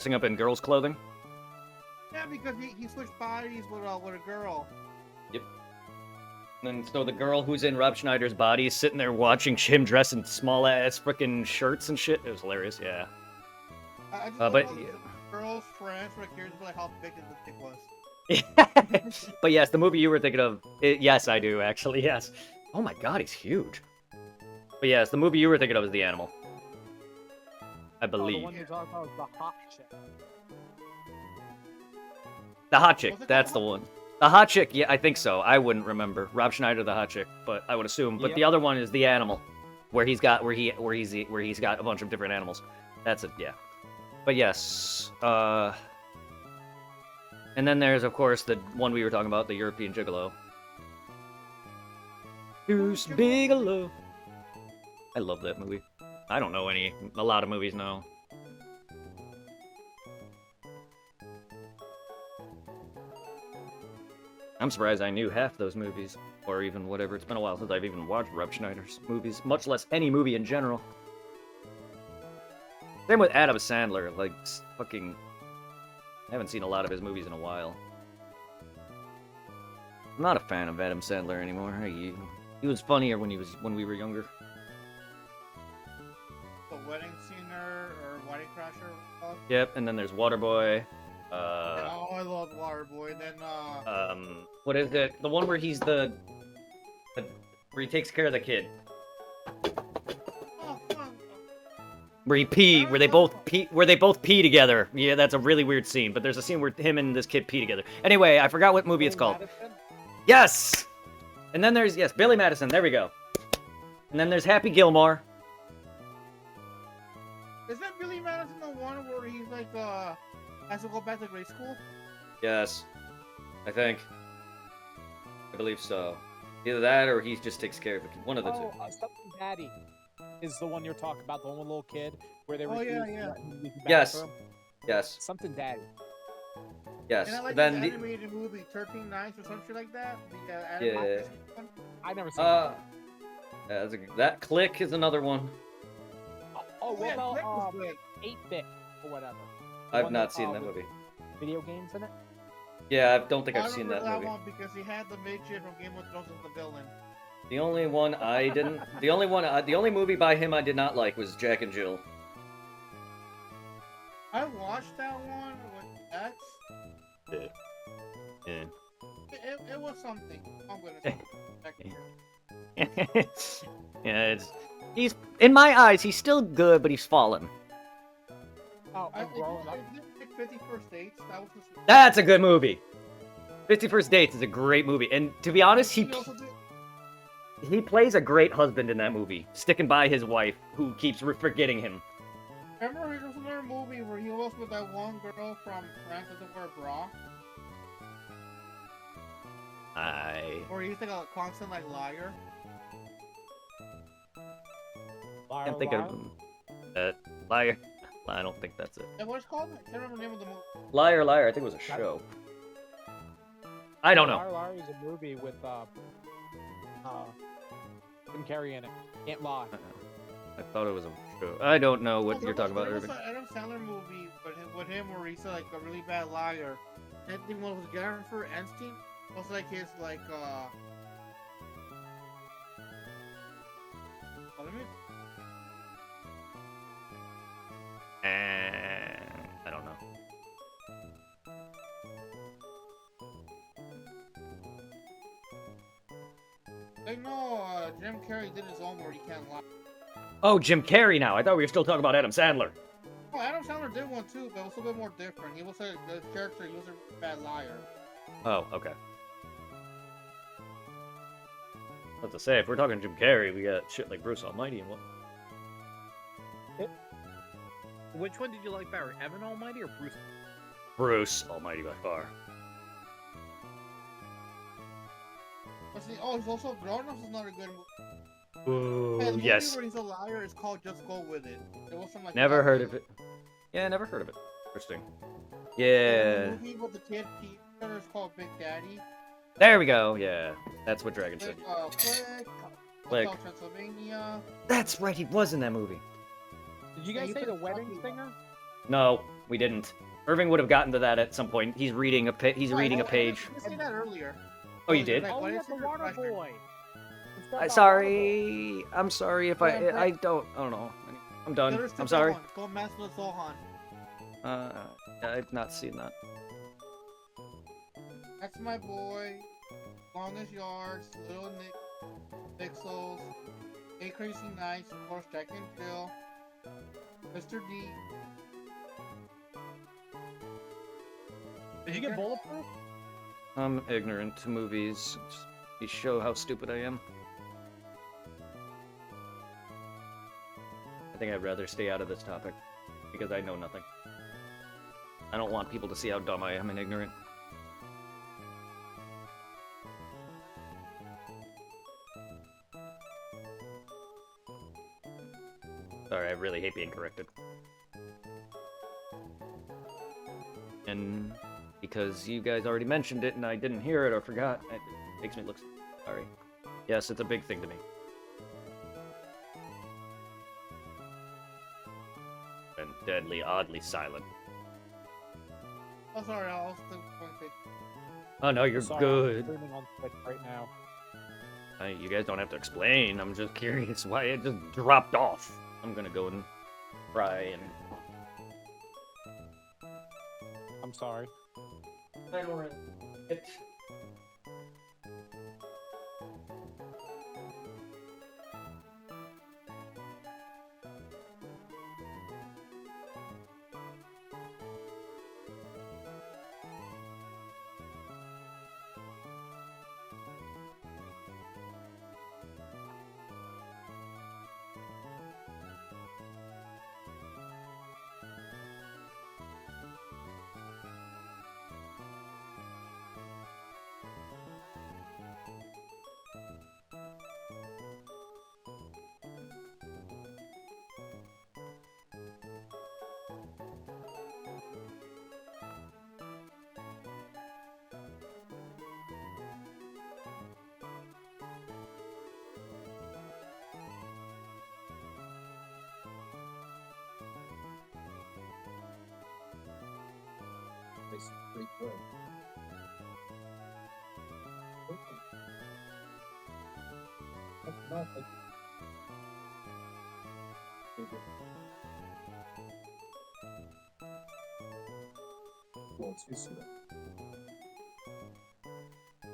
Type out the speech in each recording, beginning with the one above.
dressing up in girls' clothing. Yeah, because he switched bodies with a girl. Yep. And so the girl who's in Rob Schneider's body is sitting there watching him dress in small ass freaking shirts and shit. It was hilarious. Yeah. I just But love the girl's friends were curious about how big the dick was. but yes, the movie you were thinking of. Yes, I do actually. Yes. Oh my god, he's huge. But yes, the movie you were thinking of is The Animal. I believe. The one you're talking about is the hot chick. The hot chick. That's the one. The hot chick. Yeah, I think so. I wouldn't remember Rob Schneider, the hot chick, but I would assume. But the other one is The Animal, where he's got he's got a bunch of different animals. That's it. Yeah. But yes. And then there's, of course, the one we were talking about, the European Gigolo. Deuce Bigelow. I love that movie. I don't know a lot of movies now. I'm surprised I knew half those movies, or even whatever. It's been a while since I've even watched Rob Schneider's movies, much less any movie in general. Same with Adam Sandler, like, fucking... I haven't seen a lot of his movies in a while. I'm not a fan of Adam Sandler anymore. He was funnier when we were younger. The Wedding Singer or Wedding Crasher. Yep, and then there's Waterboy. Oh, I love Waterboy. Then what is it? The one where he's where he takes care of the kid. Where they both pee together. Yeah, that's a really weird scene, but there's a scene where him and this kid pee together. Anyway, I forgot what movie it's called. Madison? Yes! And then there's, yes, Billy Madison, there we go. And then there's Happy Gilmore. Is that Billy Madison the one where he's like has to go back to grade school? Yes. I believe so. Either that or he just takes care of it. One of the two. Something Daddy is the one you're talking about, the one with the little kid where they Oh, yeah, refuse yeah. to let him use the Yes. bathroom. Yes. Something Daddy. Yes. And I like Then the animated movie 13 Nights or some shit like that. The Yeah. animated one. I've never seen it. Yeah, that Click is another one. Oh, what Yeah, about Click was good. 8-Bit or whatever? The I've one not seen that with movie. Video games in it? Yeah, I don't think I I've seen that remember movie. one because he had the midget from Game of Thrones as the villain. The only one I didn't. The only movie by him I did not like was Jack and Jill. I watched that one with X. Yeah. It was something. I'm gonna say. Jack and Jill. Yeah, he's in my eyes. He's still good, but he's fallen. Oh, I I'm growing up. did 51st Dates. That was just... That's a good movie. 51st Dates is a great movie, and to be honest, He also did... he plays a great husband in that movie, sticking by his wife who keeps forgetting him. Remember there was another movie where he was with that one girl from France that doesn't wear a bra? Or he's like a constant like liar. I can't think of Liar. I don't think that's it. And what's it called? I can't remember the name of the movie. Liar. I think it was a show. I don't know. Liar is a movie with Jim Carrey in it. Can't lie. I thought it was a show. I don't know what Oh, you're talking about, there was Irving. an Adam Sandler movie with him where he's like a really bad liar. And the one was Jennifer Aniston. Was like his like What am I don't know. I know Jim Carrey did his own where he can't lie. Oh, Jim Carrey now. I thought we were still talking about Adam Sandler. Oh, Adam Sandler did one too, but it was a bit more different. He was the character. He was a bad liar. Oh, okay. What to say? If we're talking Jim Carrey, we got shit like Bruce Almighty and what? Which one did you like better, Evan Almighty or Bruce? Bruce Almighty by far. But see, he's also Grown Ups is not a good movie. Ooh, The movie yes. where he's a liar is called Just Go With It. It was from like Never heard of it. Yeah, never heard of it. Interesting. Yeah. The movie with the kid Peter is called Big Daddy. There we go. Yeah, that's what Dragon said. Click. Click. Hotel Transylvania. That's right. He was in that movie. Did you guys you say put the a Wedding fucking- Singer? No, we didn't. Irving would have gotten to that at some point. He's reading a page. You said that earlier. Oh, you did? Like, Oh, what yeah, is the it? water Refresher. boy. It's got the water boy. Sorry. I'm sorry if Yeah, but- I don't know. I'm done. There's the I'm sorry. Gohan. Go mess with Sohan. I've not seen that. That's my boy. Longest yards, little Nick, Pixels, A Crazy Nights, of course, Jack and Jill, Mr. D. Did you get bulletproof? I'm ignorant to movies. You show how stupid I am. I think I'd rather stay out of this topic because I know nothing. I don't want people to see how dumb I am and ignorant. Sorry, I really hate being corrected. And because you guys already mentioned it and I didn't hear it or forgot, it makes me look sorry. Yes, it's a big thing to me. And deadly, oddly silent. Oh, sorry, I was still going to Oh no, you're Sorry, I'm good. streaming on Twitch right now. You guys don't have to explain. I'm just curious why it just dropped off. I'm gonna go and try and. I'm sorry. I don't really.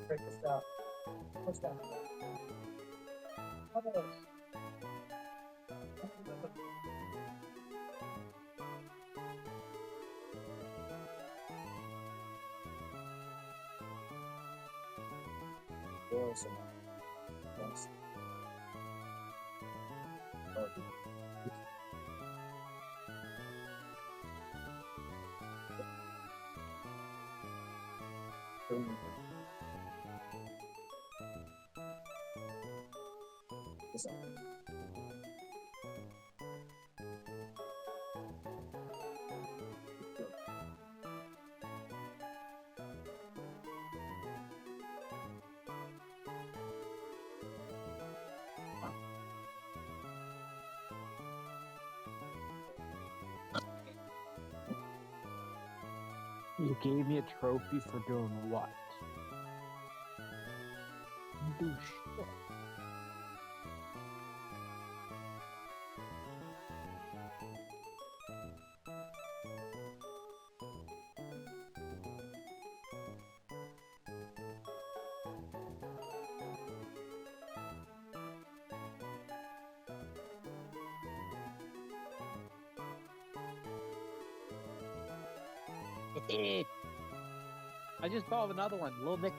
Break this down. What's that? Yes. You gave me a trophy for doing what? You do shit. I just thought of another one, Lil Nicky.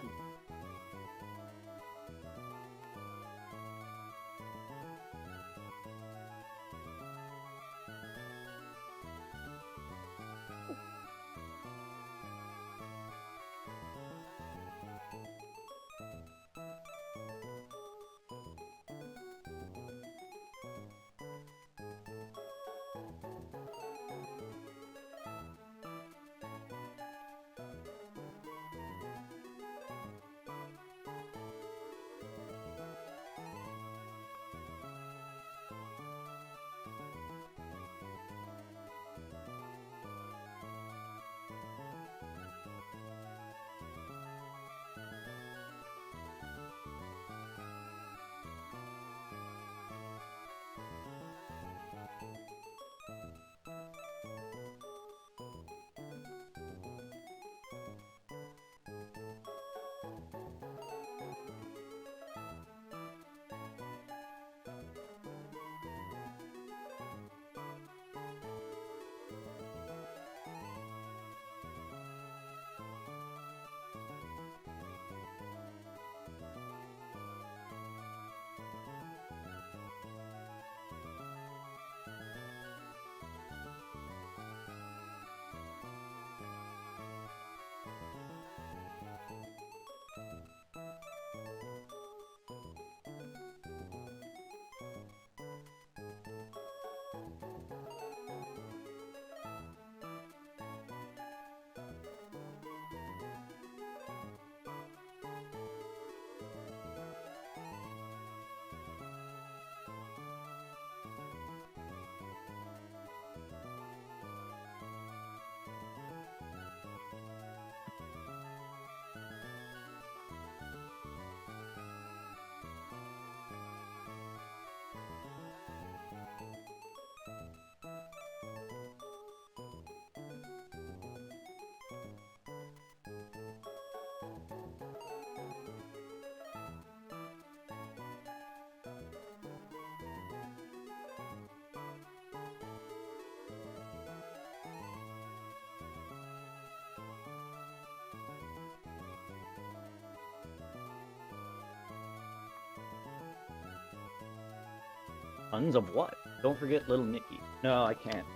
Tons of what? Don't forget Little Nicky. No, I can't.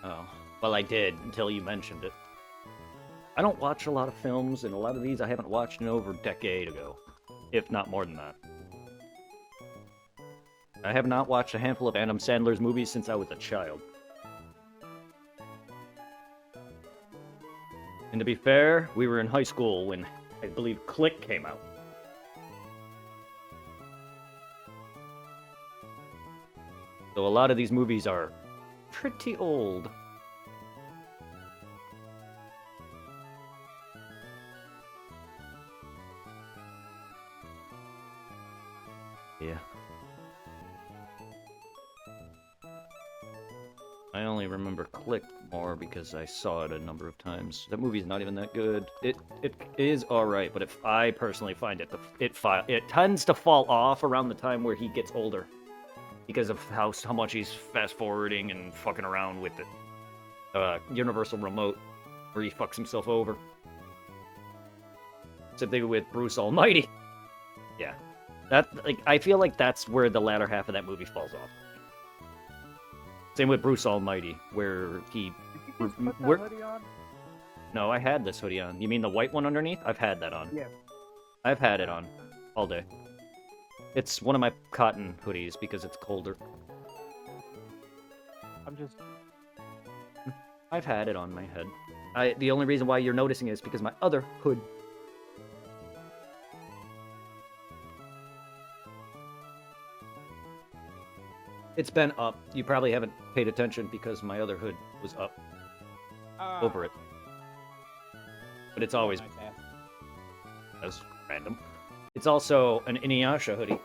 Oh. Well, I did until you mentioned it. I don't watch a lot of films, and a lot of these I haven't watched in over a decade ago. If not more than that. I have not watched a handful of Adam Sandler's movies since I was a child. And to be fair, we were in high school when, I believe, Click came out. So a lot of these movies are pretty old. Yeah. I only remember Click more because I saw it a number of times. That movie's not even that good. It is alright, but if I personally find it, it tends to fall off around the time where he gets older. Because of how much he's fast-forwarding and fucking around with the Universal Remote, where he fucks himself over. Same thing with Bruce Almighty. Yeah. I feel like that's where the latter half of that movie falls off. Same with Bruce Almighty, where he... Did you just put that hoodie on? No, I had this hoodie on. You mean the white one underneath? I've had that on. Yeah. I've had it on all day. It's one of my cotton hoodies because it's colder. I'm just... I've had it on my head. The only reason why you're noticing it is because my other hood. It's been up. You probably haven't paid attention because my other hood was up over it. But it's always Nice ass. as random. It's also an Inuyasha hoodie.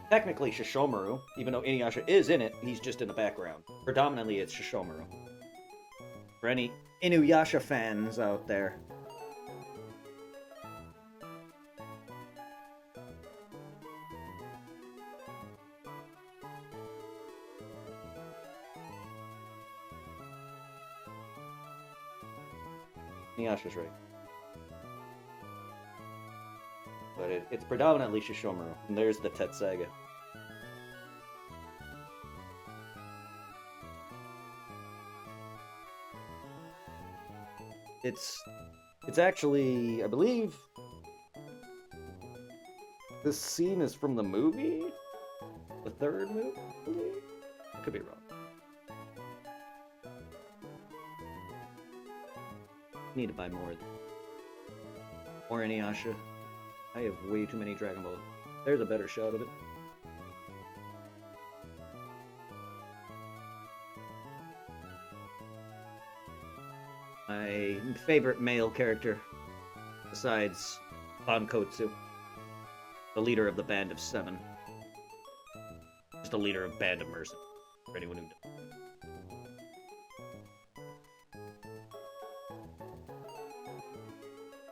Technically Shishomaru, even though Inuyasha is in it, he's just in the background. Predominantly it's Shishomaru. For any Inuyasha fans out there. Inuyasha's right. But it's predominantly Shishomaru. And there's the Tetsaga. It's actually, I believe, this scene is from the movie? The third movie? I could be wrong. Need to buy more Inuyasha. I have way too many Dragon Balls. There's a better shot of it. My favorite male character, besides Bankotsu, the leader of the Band of Seven. Just the leader of Band of Mercy, for anyone who knows.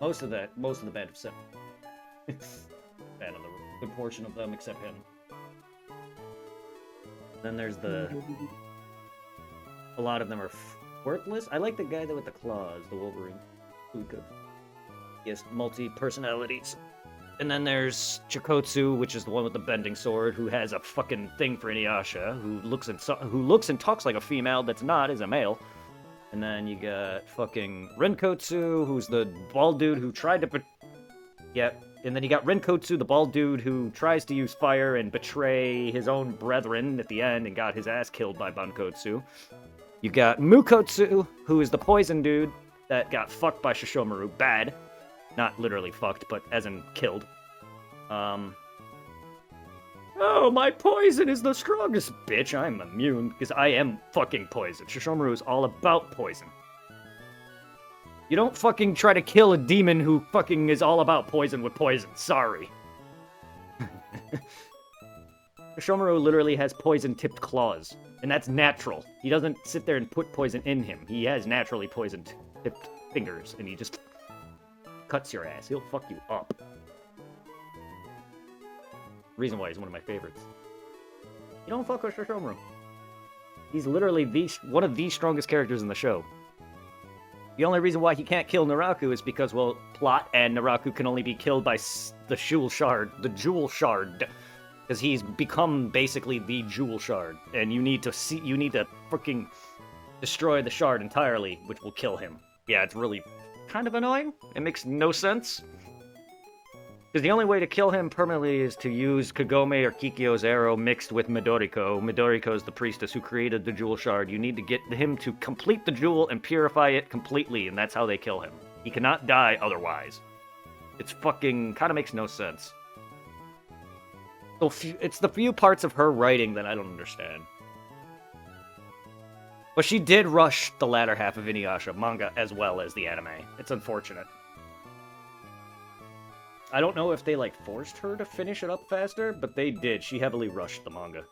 Most of the band of 7. Band of the good portion of them except him. Then there's a lot of them are worthless. I like the guy with the claws, the Wolverine. Who could? He has multi-personalities. And then there's Chikotsu, which is the one with the bending sword, who has a fucking thing for Inuyasha, who looks and talks like a female that's not, is a male. And then you got fucking Renkotsu, who's the bald dude who tried to... Yep. And then you got Renkotsu, the bald dude who tries to use fire and betray his own brethren at the end and got his ass killed by Bankotsu. You got Mukotsu, who is the poison dude that got fucked by Shishomaru. Bad. Not literally fucked, but as in killed. Oh, my poison is the strongest, bitch. I'm immune, because I am fucking poison. Shishomaru is all about poison. You don't fucking try to kill a demon who fucking is all about poison with poison. Sorry. Shishomaru literally has poison-tipped claws, and that's natural. He doesn't sit there and put poison in him. He has naturally poison-tipped fingers, and he just cuts your ass. He'll fuck you up. Reason why he's one of my favorites. You don't fuck with Shishomaru. He's literally one of the strongest characters in the show. The only reason why he can't kill Naraku is because, well, plot and Naraku can only be killed by the Jewel Shard. Because he's become basically the Jewel Shard. And you need to freaking destroy the shard entirely, which will kill him. Yeah, it's really kind of annoying. It makes no sense. Because the only way to kill him permanently is to use Kagome or Kikyo's arrow mixed with Midoriko. Midoriko is the priestess who created the Jewel Shard. You need to get him to complete the jewel and purify it completely, and that's how they kill him. He cannot die otherwise. It's fucking... kind of makes no sense. So it's the few parts of her writing that I don't understand. But she did rush the latter half of Inuyasha manga as well as the anime. It's unfortunate. I don't know if they, forced her to finish it up faster, but they did. She heavily rushed the manga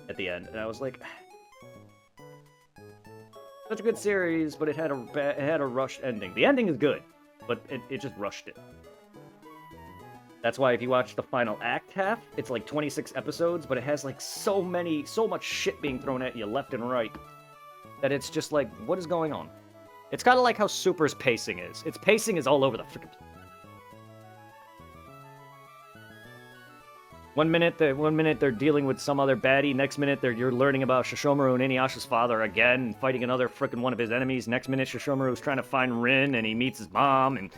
at the end, and I was like... Such a good series, but it had a rushed ending. The ending is good, but it just rushed it. That's why if you watch the final act half, it's 26 episodes, but it has, so much shit being thrown at you left and right, that it's just what is going on? It's kind of like how Super's pacing is. Its pacing is all over the freaking... One minute they're dealing with some other baddie. Next minute you're learning about Shishomaru and Inuyasha's father again, fighting another frickin' one of his enemies. Next minute Shishomaru's trying to find Rin and he meets his mom and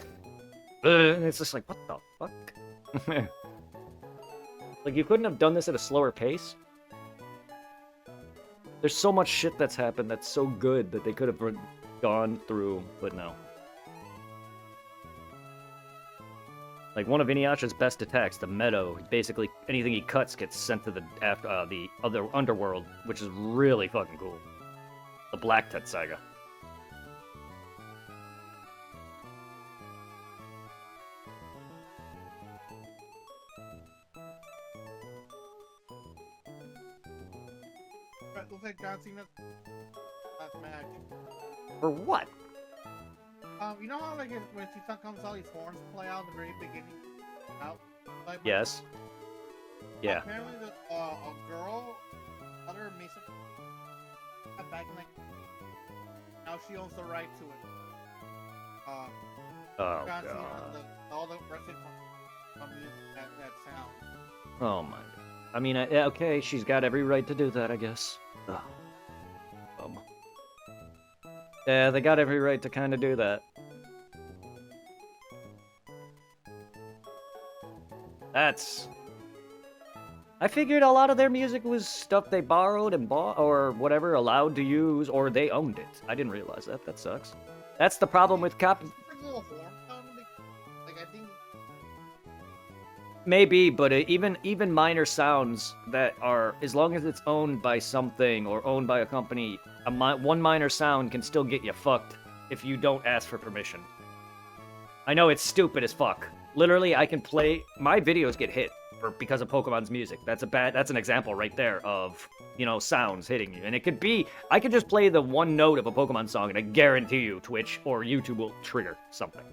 it's just what the fuck? You couldn't have done this at a slower pace? There's so much shit that's happened that's so good that they could have gone through, but no. One of Inuyasha's best attacks, the Meadow, basically anything he cuts gets sent to the other underworld, which is really fucking cool. The Black Tetsuga. Looks like John Cena's last match. For what? You know how when Titan comes out, his horns play out at the very beginning? Yes. Yeah. Apparently, a girl, other Mesa, back in now she owns the right to it. Oh John god. Cena, all the wrestling from that sound. Oh my god. I mean, okay, she's got every right to do that, I guess. Ugh. Yeah, they got every right to kind of do that. I figured a lot of their music was stuff they borrowed and bought, or whatever, allowed to use, or they owned it. I didn't realize that. That sucks. That's the problem with copy. I think... Maybe, but even minor sounds that are, as long as it's owned by something or owned by a company, one minor sound can still get you fucked if you don't ask for permission. I know it's stupid as fuck. Literally, I can play... My videos get hit because of Pokemon's music. That's an example right there of, sounds hitting you. And it could be... I could just play the one note of a Pokemon song and I guarantee you Twitch or YouTube will trigger something.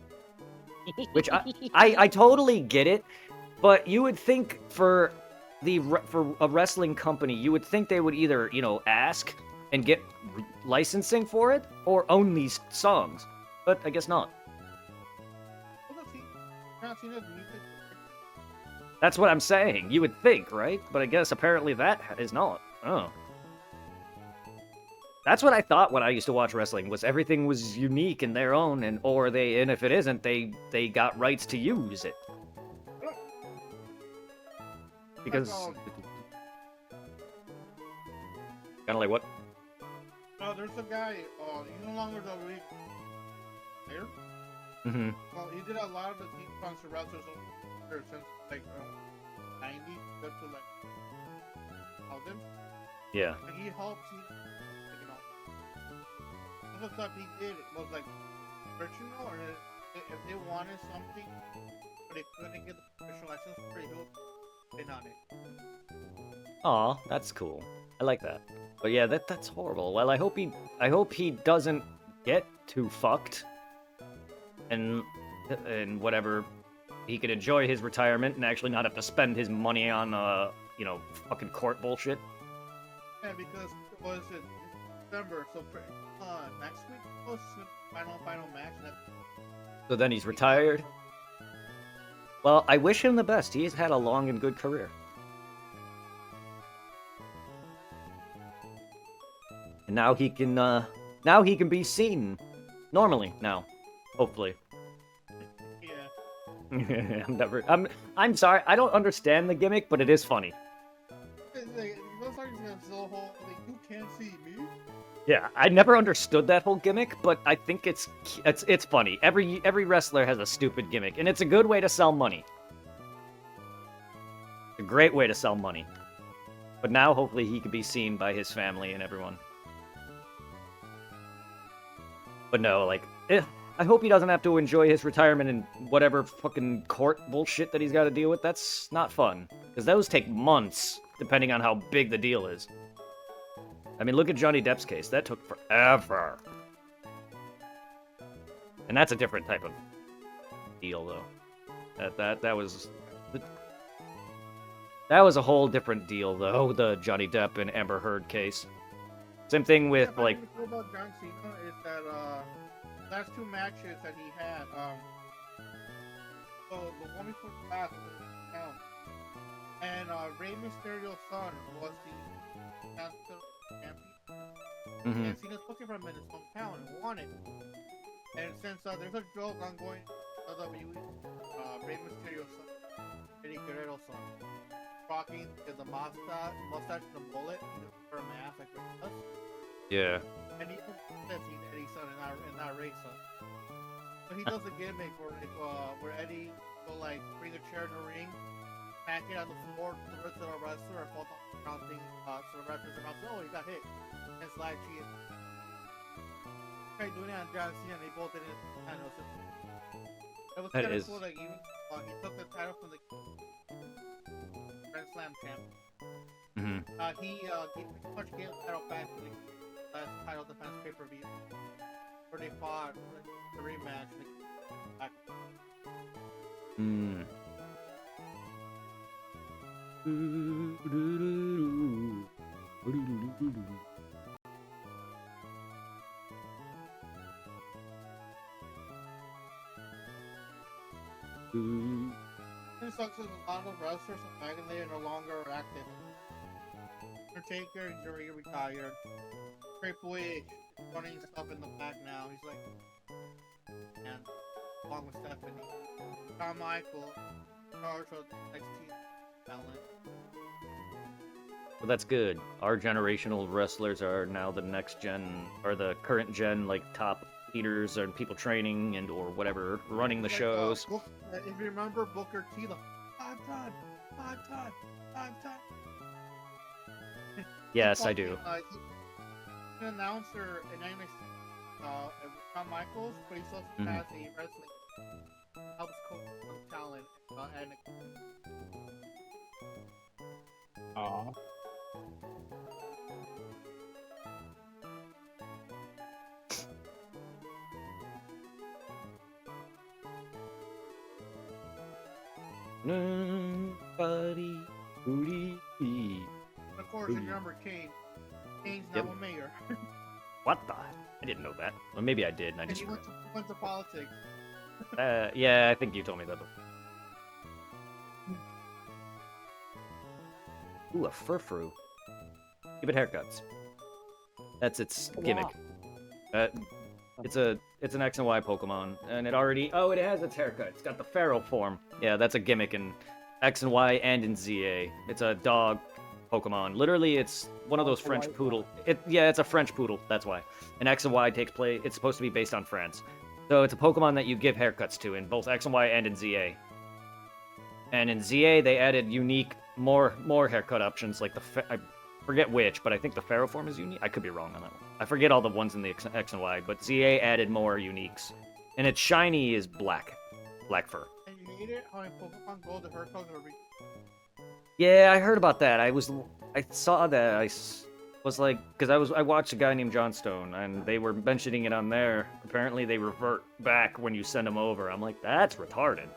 Which I totally get it, but you would think for for a wrestling company, you would think they would either, you know, ask and get licensing for it or own these songs. But I guess not. Well, let's see. John Cena's music. That's what I'm saying. You would think, right? But I guess apparently that is not. Oh. That's what I thought when I used to watch wrestling, was everything was unique and their own, and if it isn't, they got rights to use it. Because kind of like what? No, there's a guy. He's no longer the lead player. Mm-hmm. Well, he did a lot of the theme songs for wrestlers over since like 90s up to like 2000. Yeah. And he helps you know. Some of the stuff he did was like original, or if they wanted something, but they couldn't get the official license for it, he would in on it. Aw, that's cool. I like that. But yeah, that's horrible. Well, I hope he doesn't get too fucked, and whatever, he can enjoy his retirement and actually not have to spend his money on you know, fucking court bullshit. Yeah, because what is it? December, so next week was the final match. So then he's retired. Well, I wish him the best. He's had a long and good career. And now he can be seen normally now, hopefully. Yeah. I'm sorry, I don't understand the gimmick, but it is funny. It's like, those are so whole, like, you can't see me. Yeah, I never understood that whole gimmick, but I think it's funny. Every wrestler has a stupid gimmick, and it's a good way to sell money. A great way to sell money. But now, hopefully, he can be seen by his family and everyone. But no, like, I hope he doesn't have to enjoy his retirement and whatever fucking court bullshit that he's got to deal with. That's not fun. Because those take months, depending on how big the deal is. I mean, look at Johnny Depp's case. That took forever. And that's a different type of deal, though. That was a whole different deal, though, the Johnny Depp and Amber Heard case. Same thing with, Yeah, like... what I about John Cena is that, last two matches that he had, so the one before the last was down. And, Rey Mysterio's son was the master champion. Mhm. And Cena's looking for him in his hometown and won it. And since, there's a joke ongoing, WWE, Rey Mysterio's son, Eddie Guerrero's son, rocking the mustache and the mullet, he doesn't wear a mask like Rey does. Yeah. And he says he's Eddie's son and not Ray's son. So he does a gimmick where Eddie will like bring a chair in the ring, pack it on the floor to the rest of the wrestler, and fall down the ground thing, so the wrestlers are about to say, oh, he got hit. And it's like she tried doing it on John Cena, and they both did it. It was That kind of is- cool. Like even he took the title from the Grand Slam champ. Mhm. He pretty much gave the title back to the last title defense pay-per-view, where they fought the rematch. Back. Mm. It sucks is a lot of wrestlers from back in the day are no longer active. Undertaker, he's already retired. Triple H is running stuff in the back now. He's like, and along with Stephanie, Shawn Michaels, charge of NXT talent. Well, that's good. Our generational wrestlers are now the next gen, or the current gen, like top leaders and people training and or whatever, running the Like, shows. if you remember Booker T, the five time. Yes, I do. He's an announcer in NXT, with Shawn Michaels, but he's also Mhm. has a wrestling helps coach some talent and Aw. Nobody. Booty. And of course, if you remember Kane, Kane's now Yep. a mayor. What the? I didn't know that. Well, maybe I did, and I And just. he went to politics. Yeah, I think you told me that. Ooh, a furfru. Give it haircuts. That's its gimmick. It's an X and Y Pokemon, and it has its haircut. It's got the feral form. Yeah, that's a gimmick in X and Y and in ZA. It's a dog Pokemon. Literally, it's one of those French white poodle. It's a French poodle. That's why. And X and Y takes place. It's supposed to be based on France. So it's a Pokemon that you give haircuts to in both X and Y and in ZA. And in ZA, they added unique, more haircut options, like I forget which, but I think the feral form is unique. I could be wrong on that one. I forget all the ones in the X and Y, but ZA added more uniques. And its shiny is black fur. And you hate it how in Pokemon Go the haircuts are Yeah, I heard about that. I saw that. Was like, because I watched a guy named Johnstone, and they were mentioning it on there. Apparently, they revert back when you send them over. I'm like, that's retarded.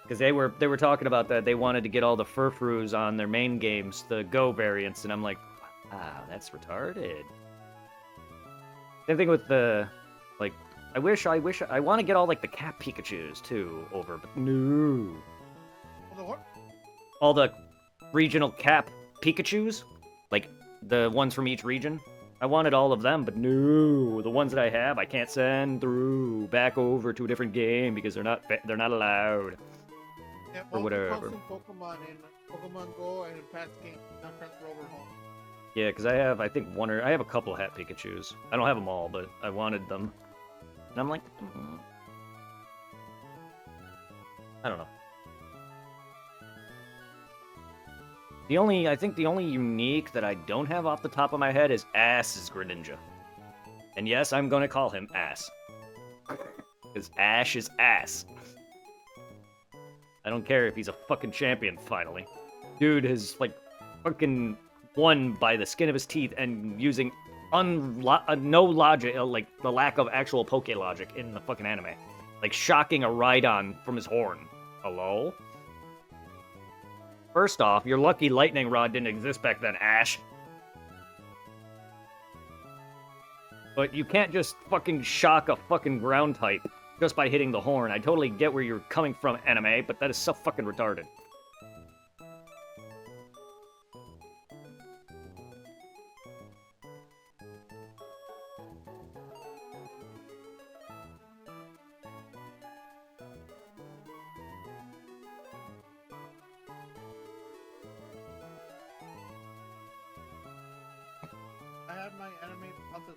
Because they were talking about that. They wanted to get all the Furfrus on their main games, the Go variants, and I'm like, wow, that's retarded. Same thing with the, like, I want to get all like the Cat Pikachus too over, but no. the what? All the regional Cap Pikachus, like the ones from each region. I wanted all of them, but no, the ones that I have, I can't send through back over to a different game because they're not allowed. Yeah, Or whatever. Custom Pokemon in Pokemon Go and in past games not transfer over home. Yeah, because I have a couple Hat Pikachus. I don't have them all, but I wanted them, and I'm like, I don't know. I think the only unique that I don't have off the top of my head is Ash's Greninja. And yes, I'm gonna call him Ass. Because Ash is ass. I don't care if he's a fucking champion, finally. Dude has, like, fucking won by the skin of his teeth and using no logic, like, the lack of actual Poke logic in the fucking anime. Like, shocking a Rhydon from his horn. Hello? First off, your lucky lightning rod didn't exist back then, Ash. But you can't just fucking shock a fucking ground type just by hitting the horn. I totally get where you're coming from, anime, but that is so fucking retarded. I have my anime process.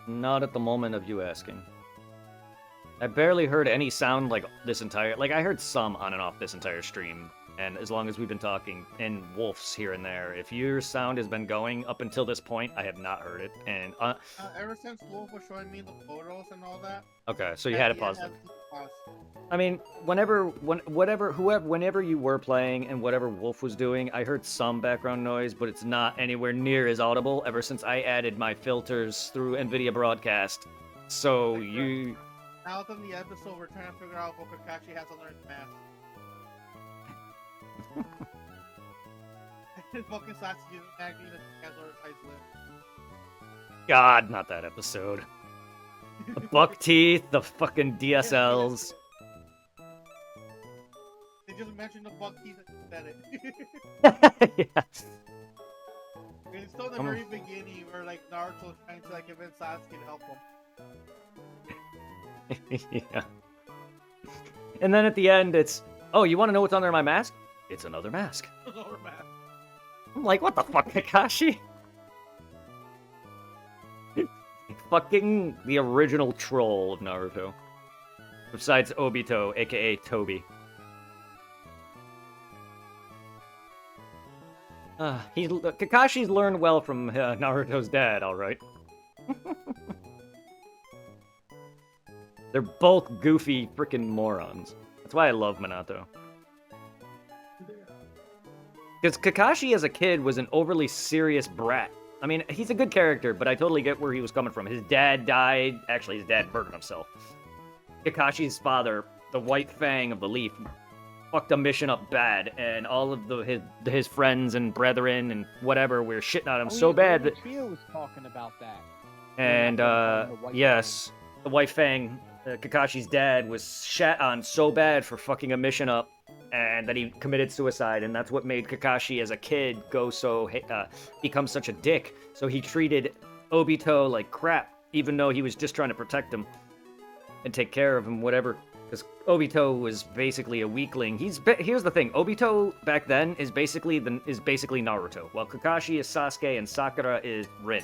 Not at the moment of you asking. I barely heard any sound like this entire... Like, I heard some on and off this entire stream, and as long as we've been talking, and wolves here and there. If your sound has been going up until this point, I have not heard it, and... Ever since Wolf was showing me the photos and all that. Okay, so you had it paused. Had to pause. I mean, whenever you were playing and whatever Wolf was doing, I heard some background noise, but it's not anywhere near as audible ever since I added my filters through NVIDIA Broadcast. So you... Now within the episode, we're trying to figure out what Kakashi has on his mask. His fucking Satsuki acting as his eyes lit. God, not that episode. The buck teeth, the fucking DSLs. They just mentioned the bug teeth and said it. Yeah. It's still in the very beginning where like Naruto's trying to like convince Sasuke to help him. Yeah. And then at the end, it's, oh, you want to know what's under my mask? It's another mask. Lower mask. I'm like, what the fuck, Kakashi? Fucking the original troll of Naruto. Besides Obito, aka Toby. Kakashi's learned well from Naruto's dad, alright. They're both goofy freaking morons. That's why I love Minato. Because Kakashi as a kid was an overly serious brat. I mean, he's a good character, but I totally get where he was coming from. His dad died. Actually, his dad murdered himself. Kakashi's father, the White Fang of the Leaf, fucked a mission up bad, and all of his friends and brethren and whatever were shitting on him so bad that. Chia was talking about that. And yes, the White Fang, Kakashi's dad, was shat on so bad for fucking a mission up, and that he committed suicide, and that's what made Kakashi as a kid become such a dick. So he treated Obito like crap, even though he was just trying to protect him and take care of him, whatever. Because Obito was basically a weakling. Here's the thing: Obito back then is basically Naruto, while Kakashi is Sasuke and Sakura is Rin.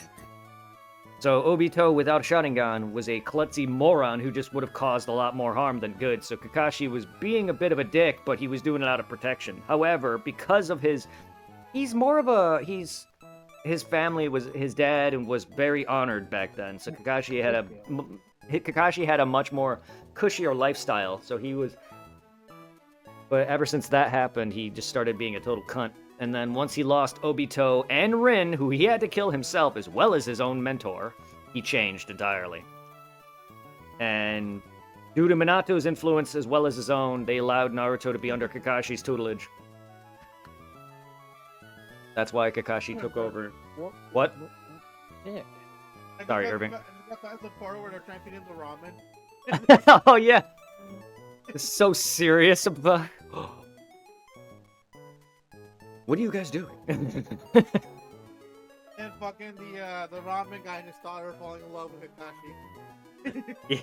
So Obito without Sharingan was a klutzy moron who just would have caused a lot more harm than good. So Kakashi was being a bit of a dick, but he was doing it out of protection. However, because of his family was his dad and was very honored back then. So Kakashi had a much more cushier lifestyle. So but ever since that happened, he just started being a total cunt. And then once he lost Obito and Rin, who he had to kill himself as well as his own mentor, he changed entirely. And due to Minato's influence as well as his own, they allowed Naruto to be under Kakashi's tutelage. That's why Kakashi took over. What? Yeah. Sorry, Irving. That's the part where they're trying to feed him the ramen. Oh, yeah. It's so serious about... What are you guys doing? And fucking the ramen guy and his daughter falling in love with Kakashi. Yeah,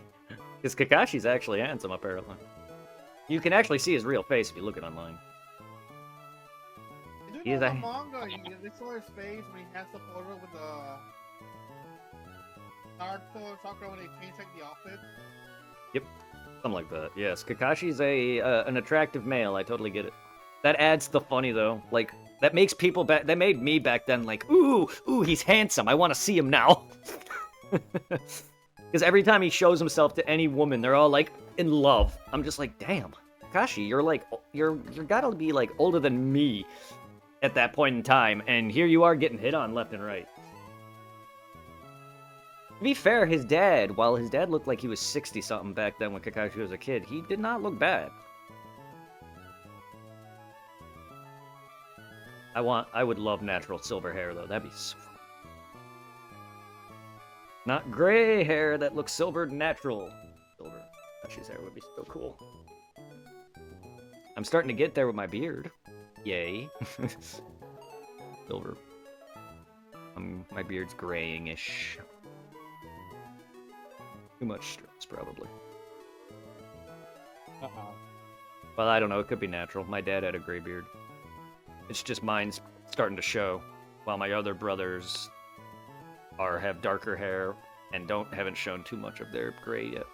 because Kakashi's actually handsome, apparently. You can actually see his real face if you look it online. You know the manga, they saw his face when he has the photo with the Naruto Sakura when they change like the outfit. Yep, something like that. Yes, Kakashi's an attractive male. I totally get it. That adds the funny though. Like that makes people that made me back then like, ooh, he's handsome. I want to see him now. Because every time he shows himself to any woman, they're all like in love. I'm just like, damn, Kakashi, you're gotta be like older than me at that point in time, and here you are getting hit on left and right. To be fair, while his dad looked like he was 60-something back then when Kakashi was a kid, he did not look bad. I would love natural silver hair, though. That'd be so fun. Not gray hair that looks silvered, natural. Silver. Kakashi's hair would be so cool. I'm starting to get there with my beard. Yay. Silver. My beard's graying-ish. Too much stress, probably. Uh-oh. Well, I don't know. It could be natural. My dad had a gray beard. It's just mine's starting to show, while my other brothers have darker hair and haven't shown too much of their gray yet.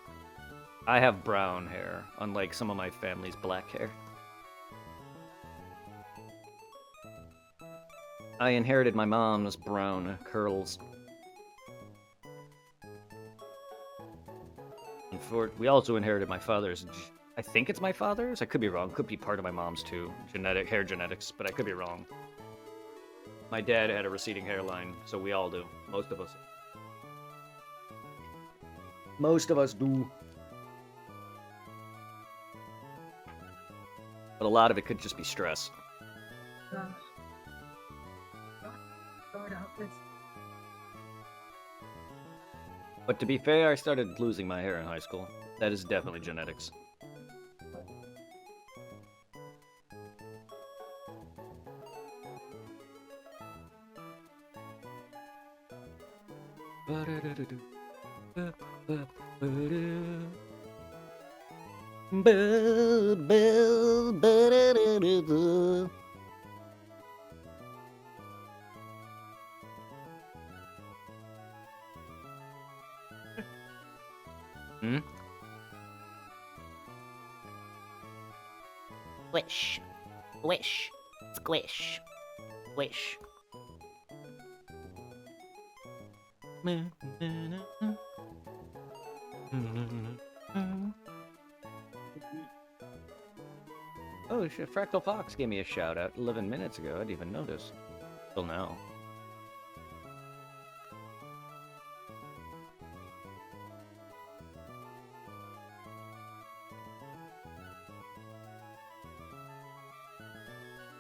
I have brown hair, unlike some of my family's black hair. I inherited my mom's brown curls. We also inherited my father's. I think it's my father's. I could be wrong. Could be part of my mom's too. Hair genetics, but I could be wrong. My dad had a receding hairline, so we all do. Most of us. Most of us do. But a lot of it could just be stress. But to be fair, I started losing my hair in high school. That is definitely genetics. Hmm? Squish. Squish. Squish. Squish. Oh shit, Fractal Fox gave me a shout out 11 minutes ago. I didn't even notice. Till now.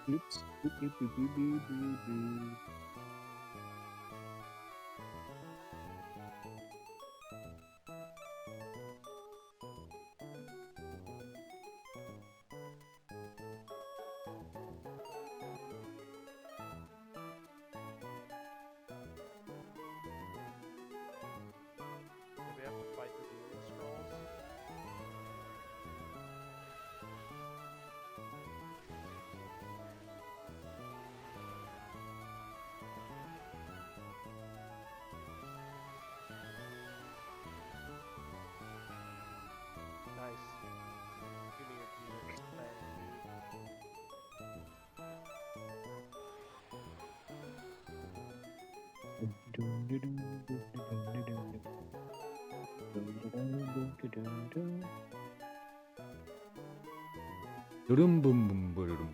Oops. Boop, boop, boop, boop, boop, boop, boop. Do we have to fight the Demon Scrolls? Nice. Give me your demon thing, dude. Dun, dun, dun, dun, dun, dun, dun, dun. Dun, dun, dun, dun, dun, dun. Dum, bum, bum, ba-da-dum.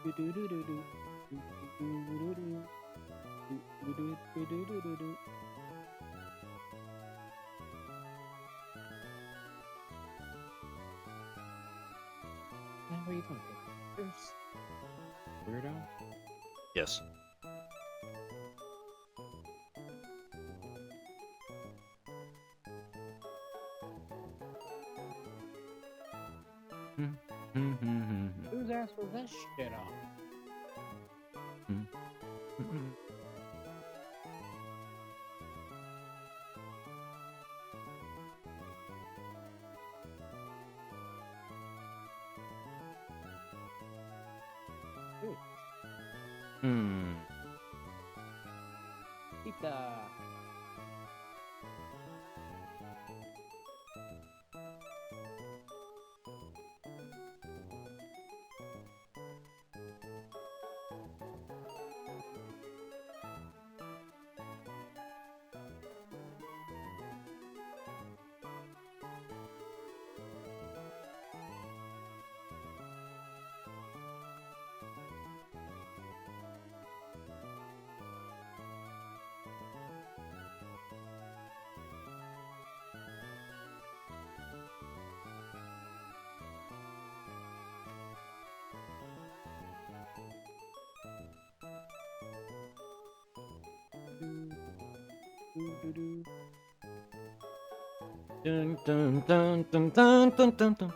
What are you doing? Bruce? Weirdo? Yes. Whose ass was this shit on? Hmm. Pizza. Dun, dun, dun, dun, dun, dun, dun, dun.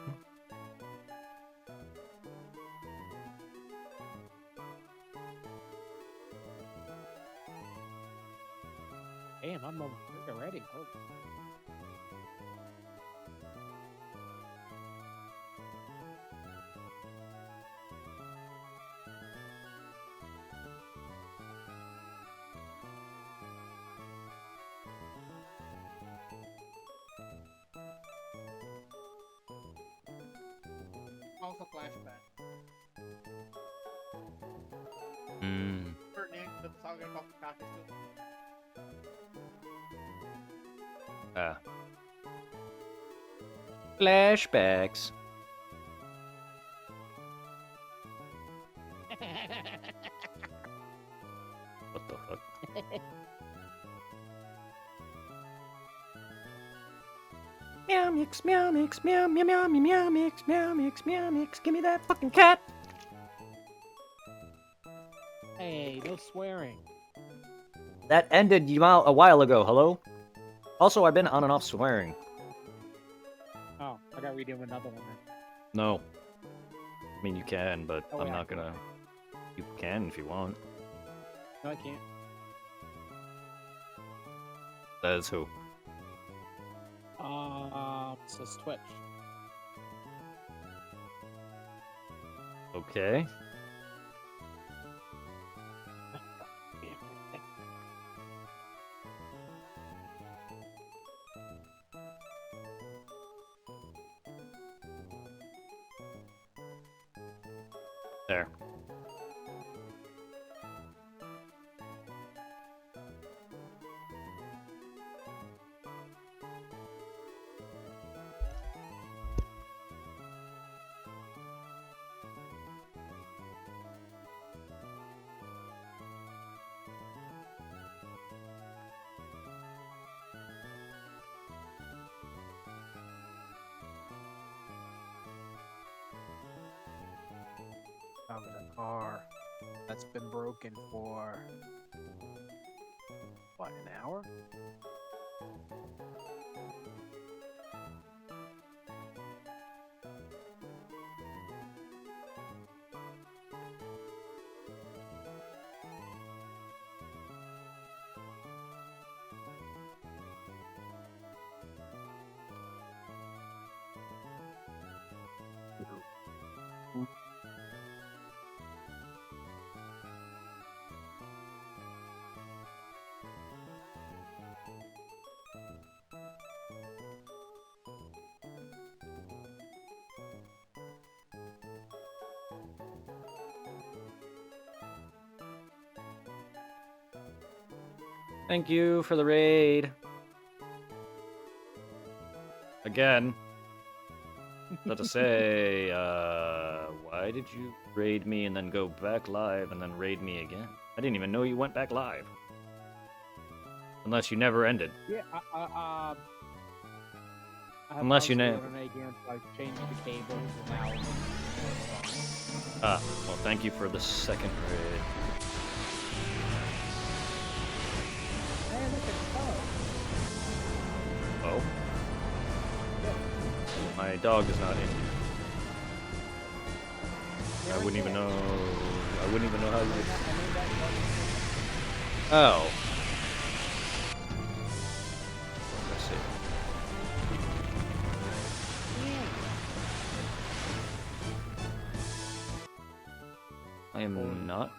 Damn, I'm already. Oh. Also flashback. Hmm. Kurt Nick was talking about Kakashi. Ah. Flashbacks. What the fuck? Meow mix, meow mix, meow meow meow meow meow mix, meow mix, meow mix. Give me that fucking cat. Hey, no swearing. That ended a while ago. Hello. Also, I've been on and off swearing. Oh, I gotta redo another one then. No. I mean, you can, but Oh, I'm yeah. not gonna. You can if you want. No, I can't. Says who? It says Twitch. Okay. There. of the car that's been broken for what, an hour? Thank you for the raid. Again. Not to say, why did you raid me and then go back live and then raid me again? I didn't even know you went back live. Unless you never ended. Yeah, I have Unless you browsed know. the internet again, so I changed the cables and now it's Ah, well, thank you for the second raid. Hey, look at the Oh? My dog is not in. I wouldn't even know. I wouldn't even know how you. Oh. Let's see. I am not.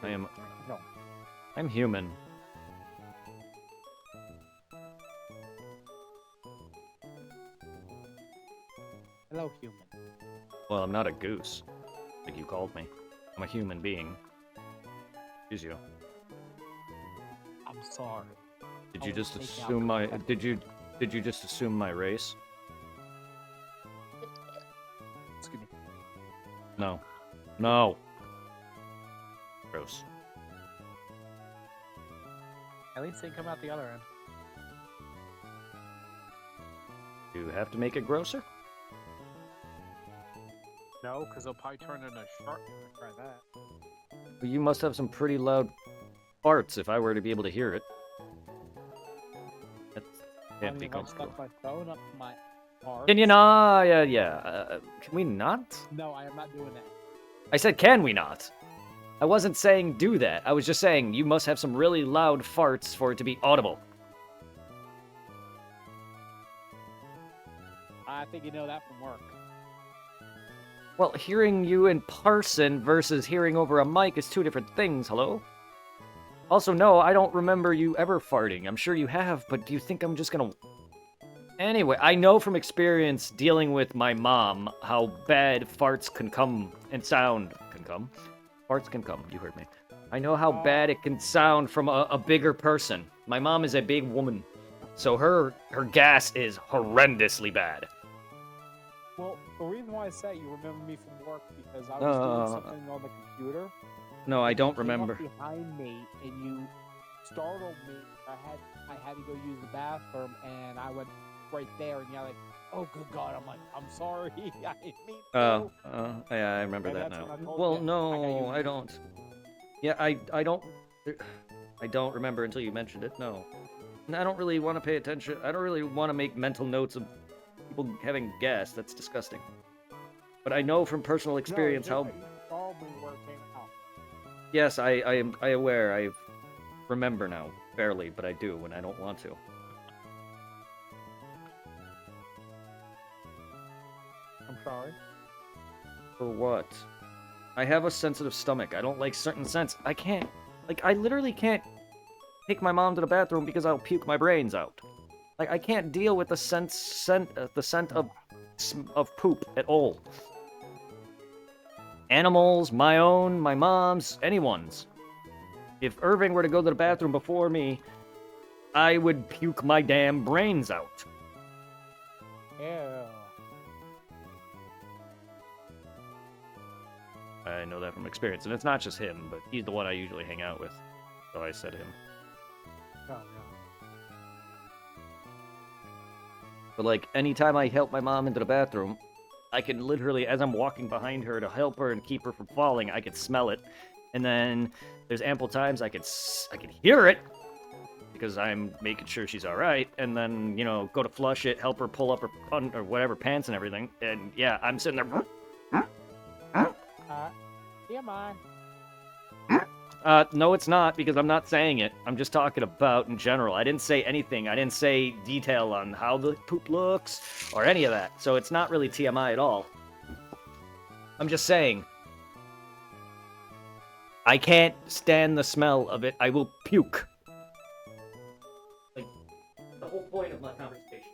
I am. No. I'm human. Hello, human. Well, I'm not a goose, like you called me. I'm a human being. Excuse you. I'm sorry. Did I you will just take out assume my? the- Did you just assume my race? Excuse me. No. No. Gross. At least they come out the other end. You have to make it grosser? No, because they'll probably turn into a shark if I try that. Well, you must have some pretty loud farts if I were to be able to hear it. That can't be if I comfortable. stuck my phone up my arm. Can you not? Yeah. Can we not? No, I am not doing that. I said, can we not? I wasn't saying do that. I was just saying you must have some really loud farts for it to be audible. I think you know that from work. Well, hearing you in person versus hearing over a mic is two different things, hello? Also, no, I don't remember you ever farting. I'm sure you have, but do you think I'm just gonna... Anyway, I know from experience dealing with my mom how bad farts can come and sound can come. Farts can come, you heard me. I know how bad it can sound from a bigger person. My mom is a big woman, so her gas is horrendously bad. Well, the reason why I say you remember me from work because I was doing something on the computer. No, I You don't came up remember. behind me and you startled me. I had to go use the bathroom and I went right there and you're like, "Oh, good God!" I'm like, "I'm sorry, I didn't mean to." Oh, yeah, I remember And that that's now. when I told Well, you, no, I I don't. Yeah, I don't. I don't remember until you mentioned it. No, and I don't really want to pay attention. I don't really want to make mental notes of people having gas. That's disgusting. But I know from personal experience how. You told me where it came out. Yes, I am aware. I remember now, barely, but I do when I don't want to. I'm sorry. For what? I have a sensitive stomach. I don't like certain scents. I can't. Like, I literally can't take my mom to the bathroom because I'll puke my brains out. Like, I can't deal with the scent of poop at all. Animals, my own, my mom's, anyone's. If Irving were to go to the bathroom before me, I would puke my damn brains out. Yeah. I know that from experience, and it's not just him, but he's the one I usually hang out with. So I said him. Oh, yeah. But like, anytime I help my mom into the bathroom, I can literally, as I'm walking behind her to help her and keep her from falling, I could smell it. And then there's ample times I could hear it because I'm making sure she's all right. And then, you know, go to flush it, help her pull up her or whatever pants and everything. And yeah, I'm sitting there. TMI. No, it's not, because I'm not saying it. I'm just talking about in general. I didn't say anything. I didn't say detail on how the poop looks or any of that. So it's not really TMI at all. I'm just saying. I can't stand the smell of it. I will puke. Like, the whole point of my conversation.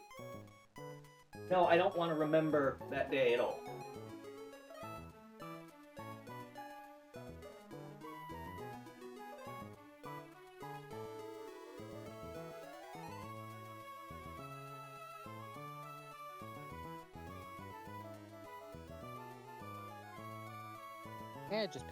No, I don't want to remember that day at all. Yeah, just.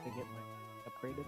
To get my upgraded.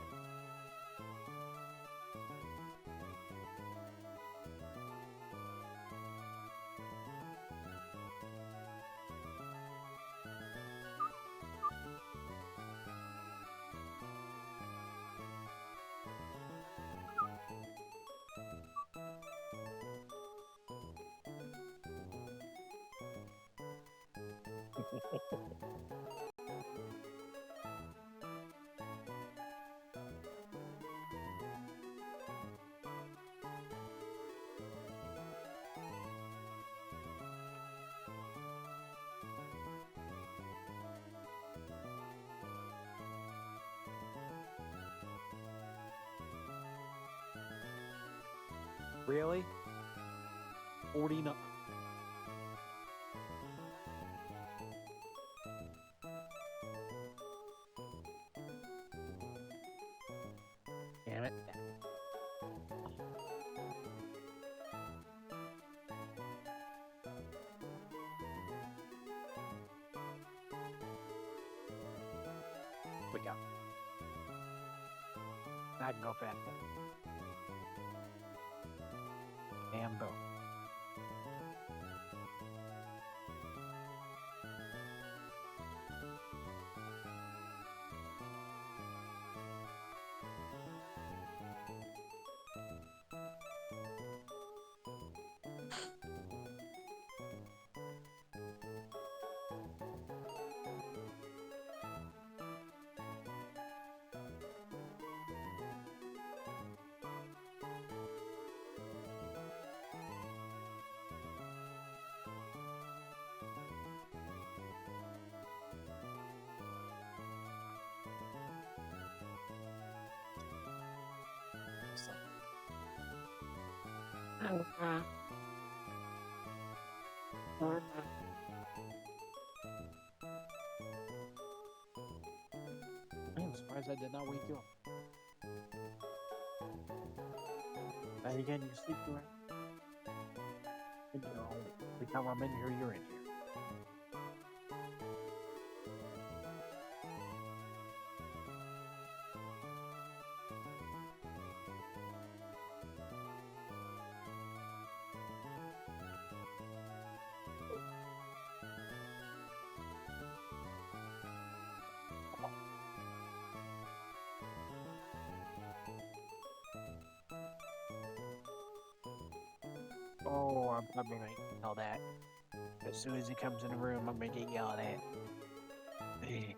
Really? 49. Damn it. We go. I can go fast. And boom. I'm surprised I did not wake you up. And again, you sleep through it. Every time I'm in here, you're in here. Oh, I'm gonna yell that. As soon as he comes in the room, I'm gonna get yelled at. Eh.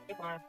Goodbye.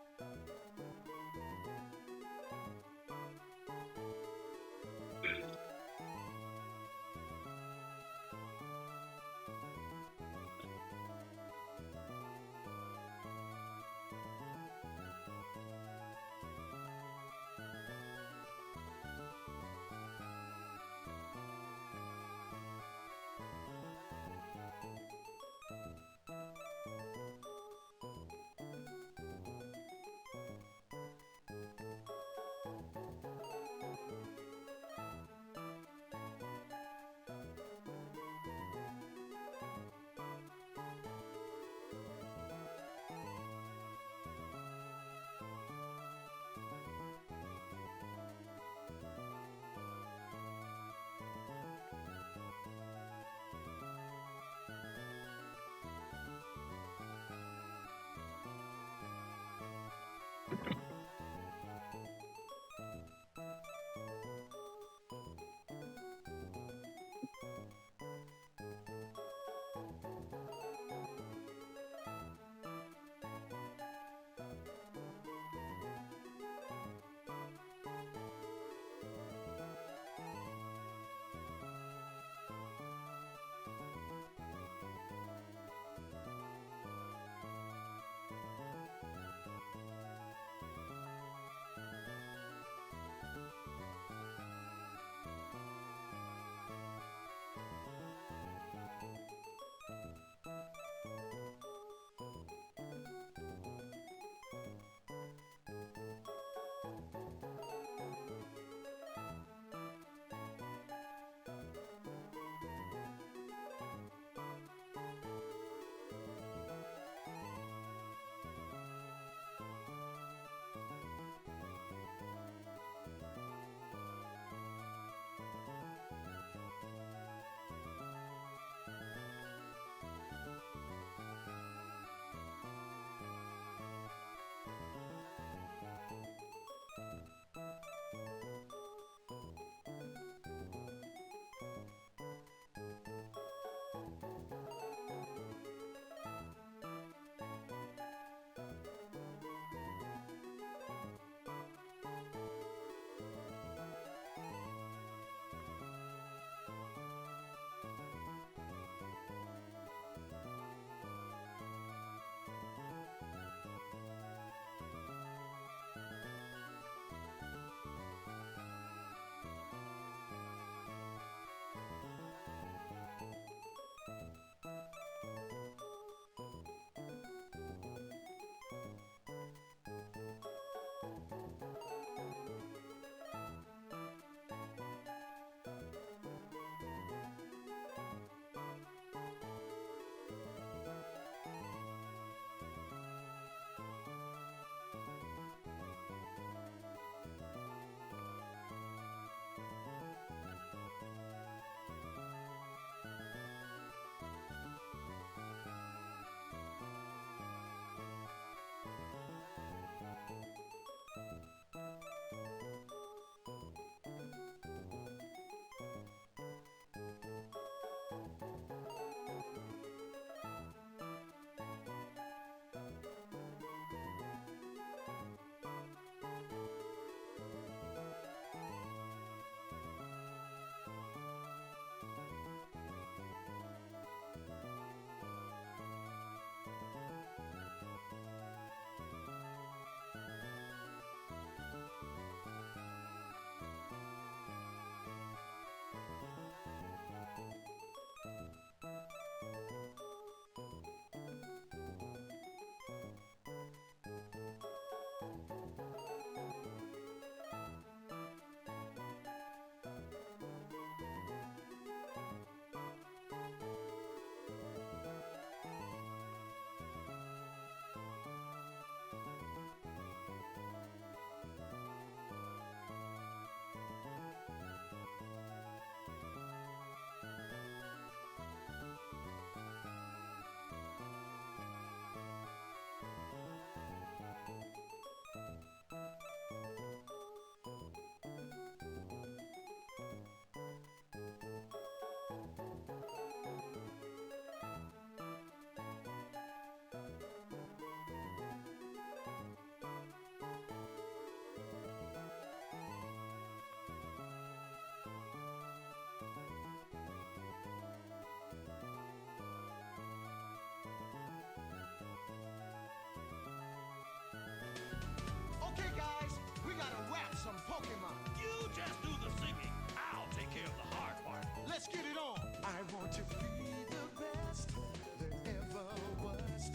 some Pokemon. You just do the singing. I'll take care of the hard part. Let's get it on. I want to be the best there ever was.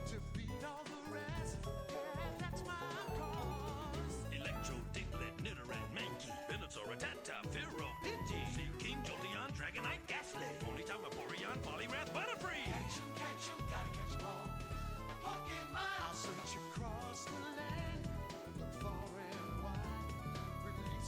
To beat all the rest. Yeah, that's my cause. Electro, Diglett, Nidoran, Mankey, Venusaur, Rattata, Fearow, Pidgey, Sea King, Jolteon, Dragonite, Ghastly, Ponyta, Vaporeon, Poliwrath, Butterfree. Catch 'em, gotta catch 'em all. Pokemon. I'll search across the land, look far and wide. Release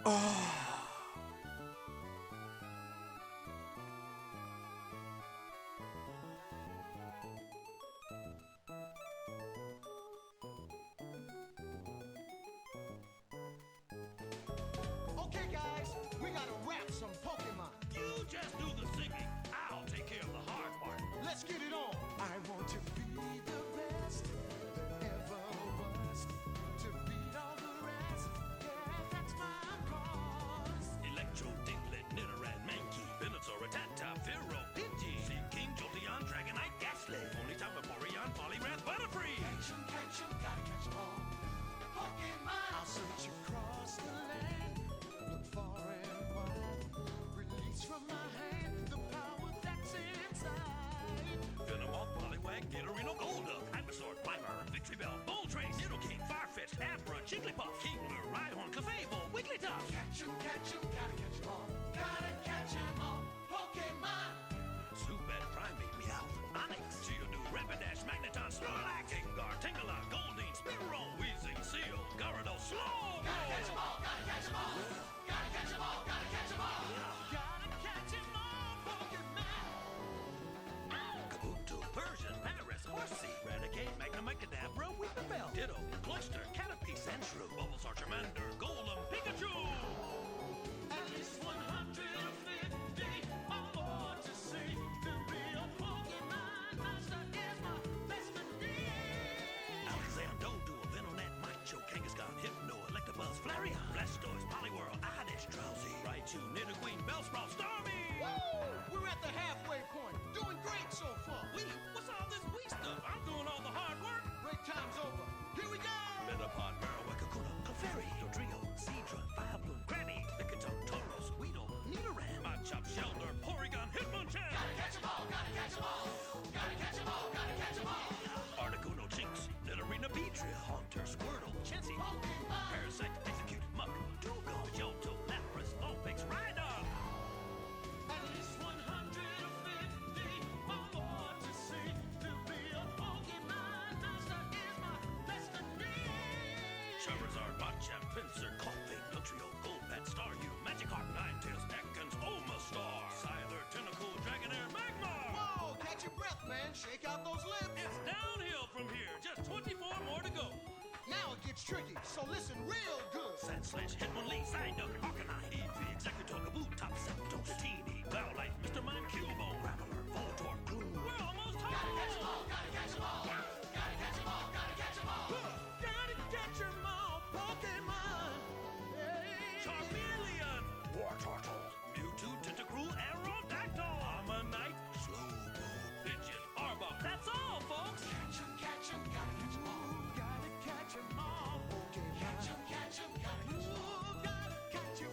Okay, guys, we gotta wrap some Pokemon. You just do the singing. I'll take care of the hard part. Let's get it on. I want to be the best there ever was. To beat all the rest. Yeah, that's my cause. Electro, Diglett, Nidoran, Mankey, Venusaur, Rattata, Fearow, Pidgey, Seaking, Jolteon, Dragonite, Ghastly, Ponyta, Vaporeon, Poliwrath, Butterfree. Catch 'em, gotta catch 'em all. Pokemon. I'll search across the land. Look far and wide. Release from my hand the power that's inside. Venomoth, Poliwag, Nidorino, Golduck, Ivysaur, Grimer, Victreebel, Moltres, Nidoking, Farfetch'd, Abra, Jigglypuff, Kingler, Rhyhorn, Clefable, Wigglytuff. Catch 'em, gotta catch 'em all. Gotta catch 'em all. Pokemon. Zubat, Primeape, Meowth, Onix, Geodude, Rapidash, Magneton, Snorlax, Gengar, Tangela, Goldeen, Spearow, Weezing, Seal, Gyarados, Slow. Gotta catch 'em all. Gotta catch 'em all. Gotta catch 'em all. Gotta catch 'em all. Gotta catch 'em all. Pokemon. Kabuto, Persian, Paris, Horsey, Raticate, Magnemite, Kadabra, Weepinbell, Ditto, Cloyster, Caterpie, Sandshrew, Bulbasaur, Charmander, Golem, Pikachu. At least 150 or more to see. To be a Pokemon master is my destiny. Alexander, Duo, Venonat, Macho, Kangaskhan, Hypno, Electabuzz, Flareon, Blastoise, Poliwhirl, Oddish, Drowsy, Raichu, Nidoqueen, Bellsprout, Starmie. We're at the halfway point. Doing great so far. What's all this we stuff? I'm doing all the hard work. Break time's over. Here we go. Metapod, Marowak, Kakuna, Clefairy, Dodrio, Seadra, Firebloom, Granny, Lickitung, Tauros, Weedle, Nidoran, Machop, Shelter, Porygon, Hitmonchan. Gotta catch 'em all. Gotta catch 'em all. Gotta catch 'em all. Gotta catch 'em all. Articuno, Jinx, Nidorina, Beedrill, Haunter, Squirtle, Chansey, Pokemon. Parasite, Execute, Muck, Dewgong, Johto, Lapras, Vulpix, Rhydon. At least 150 or more to see. To be a Pokemon master is my destiny. Charizard, Machamp, Pinsir, Koffing, Dugtrio, Golbat, Staryu, Magikarp, Ninetales, Ekans, Omastar, Scyther, Tentacool, Dragonair, Magmar. Whoa, catch your breath, man. Shake out those lips. It's downhill from here. Just 24 more to go. Now it gets tricky, so listen real good. Sandslash, Hitmonlee, Psyduck, Arcanine, Eevee, Executor, Kabutops, Zapdos, Teeny, Bowlite, Mr. Mime, Cubone, Graveler, Voltorb, Gloom. We're almost home. Gotta catch 'em all. Gotta catch 'em all. Gotta catch 'em all. Gotta catch 'em all. Gotta catch 'em all. Pokemon. Hey. Charmeleon, Wartortle, Mewtwo, Tentacruel, Aerodactyl, Ammonite, Slowpoke, Pidgeot, Arbok. That's all, folks. Catch 'em, gotta catch 'em all. Gotta catch 'em all. Pokemon. Catch 'em, gotta catch 'em all. Gotta catch 'em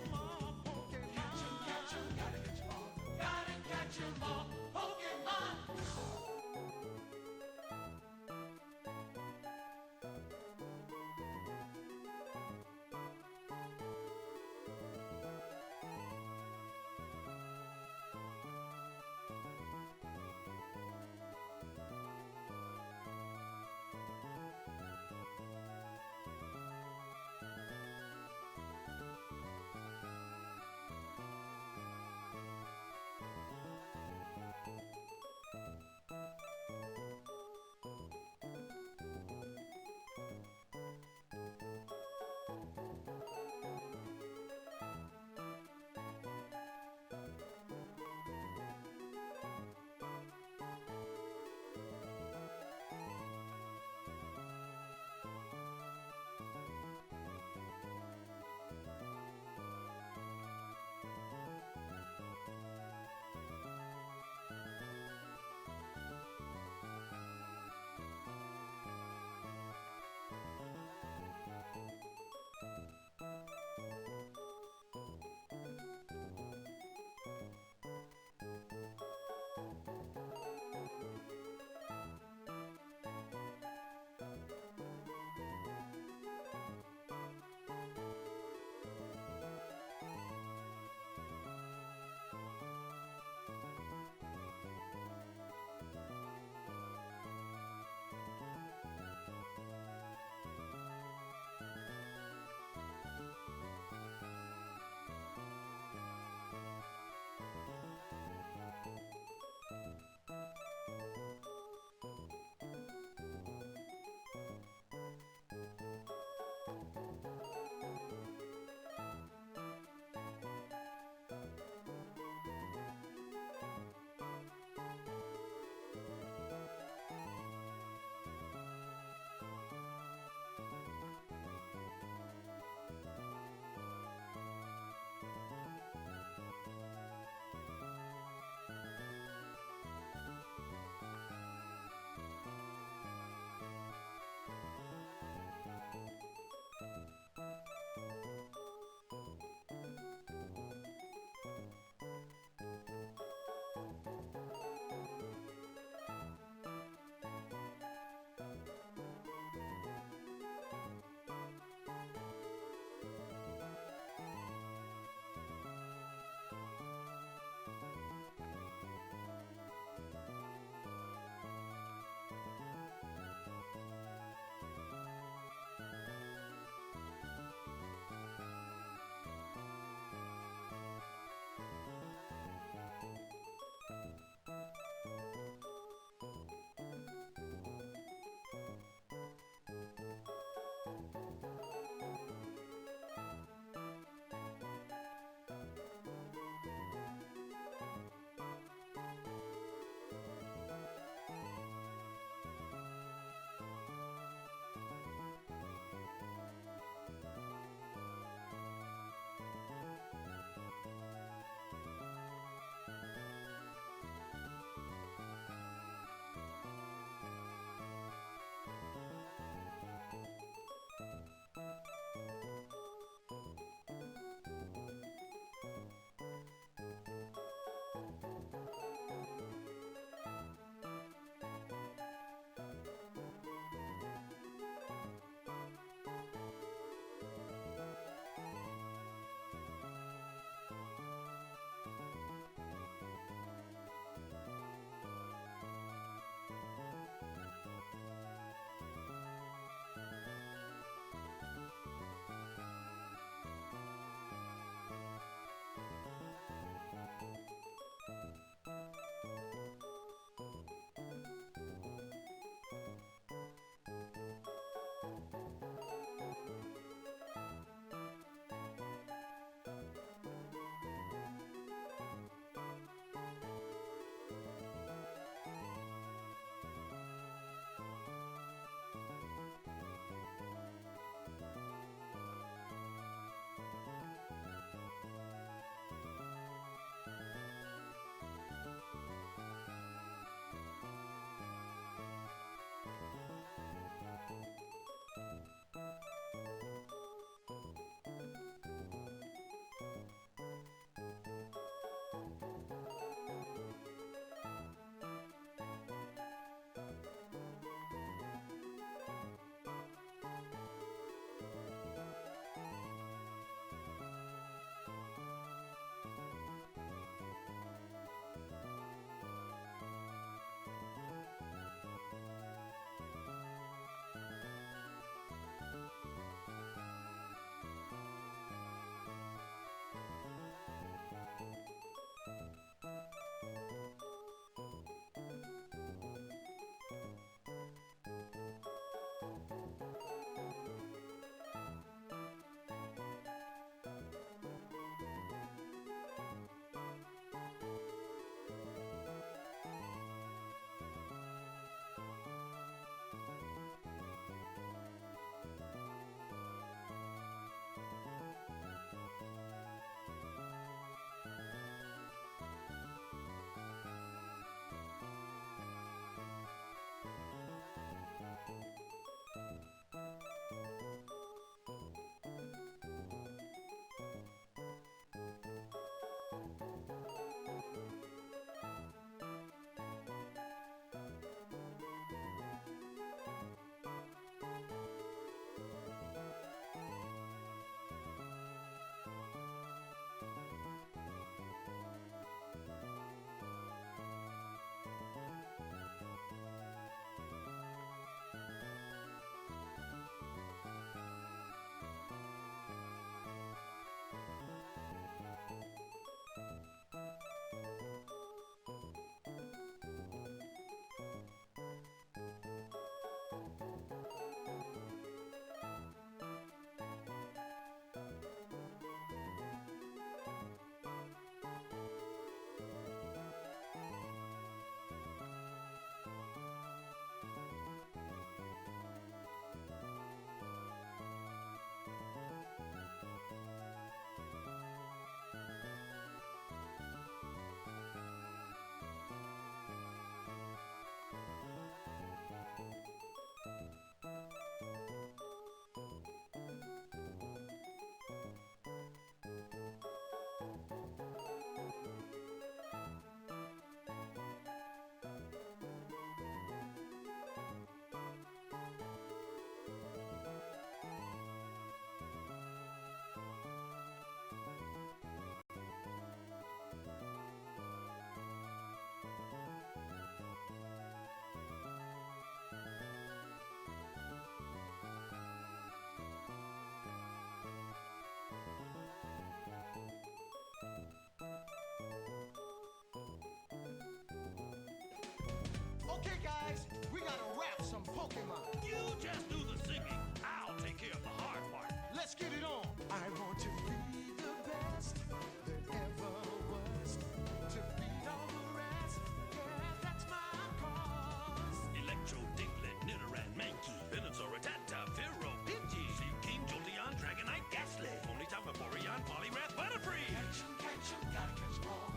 Okay, guys, we gotta rap some Pokemon. You just do the singing. I'll take care of the hard part. Let's get it on. I want to be the best there ever was. To beat all the rest, yeah, that's my cause. Electro, Diglett, Nidoran, Mankey, Venusaur, Rattata, Fearow, Pidgey, King, Jolteon, Dragonite, Ghastly, Ponyta, Vaporeon, Poliwrath, Butterfree. Catch 'em, gotta catch 'em all.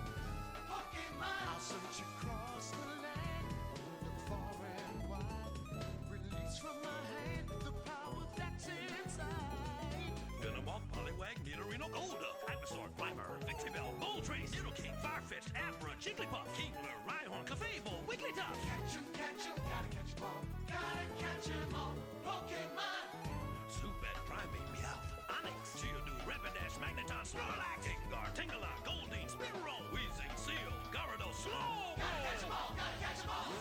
Pokemon! I'll search across the land, look far and wide. Release from my hand the power that's inside. Venomoth, Poliwag, Nidorino, Golduck, Ivysaur, Grimer, Victreebel, Moltres, Nidoking, Farfetch'd, Abra, Jigglypuff, Kingler, Rhyhorn, Clefable, Wigglytuff. Catch 'em, gotta catch 'em all. Gotta catch 'em all. Pokemon! Zubat, Primeape, Meowth, Onix, Geodude, Rapidash, Magneton, Snorlax, Gengar, Tangela, Goldeen, Spearow, Weezing, Seal, Gyarados, Slowbro. Gotta catch 'em all, gotta catch 'em all.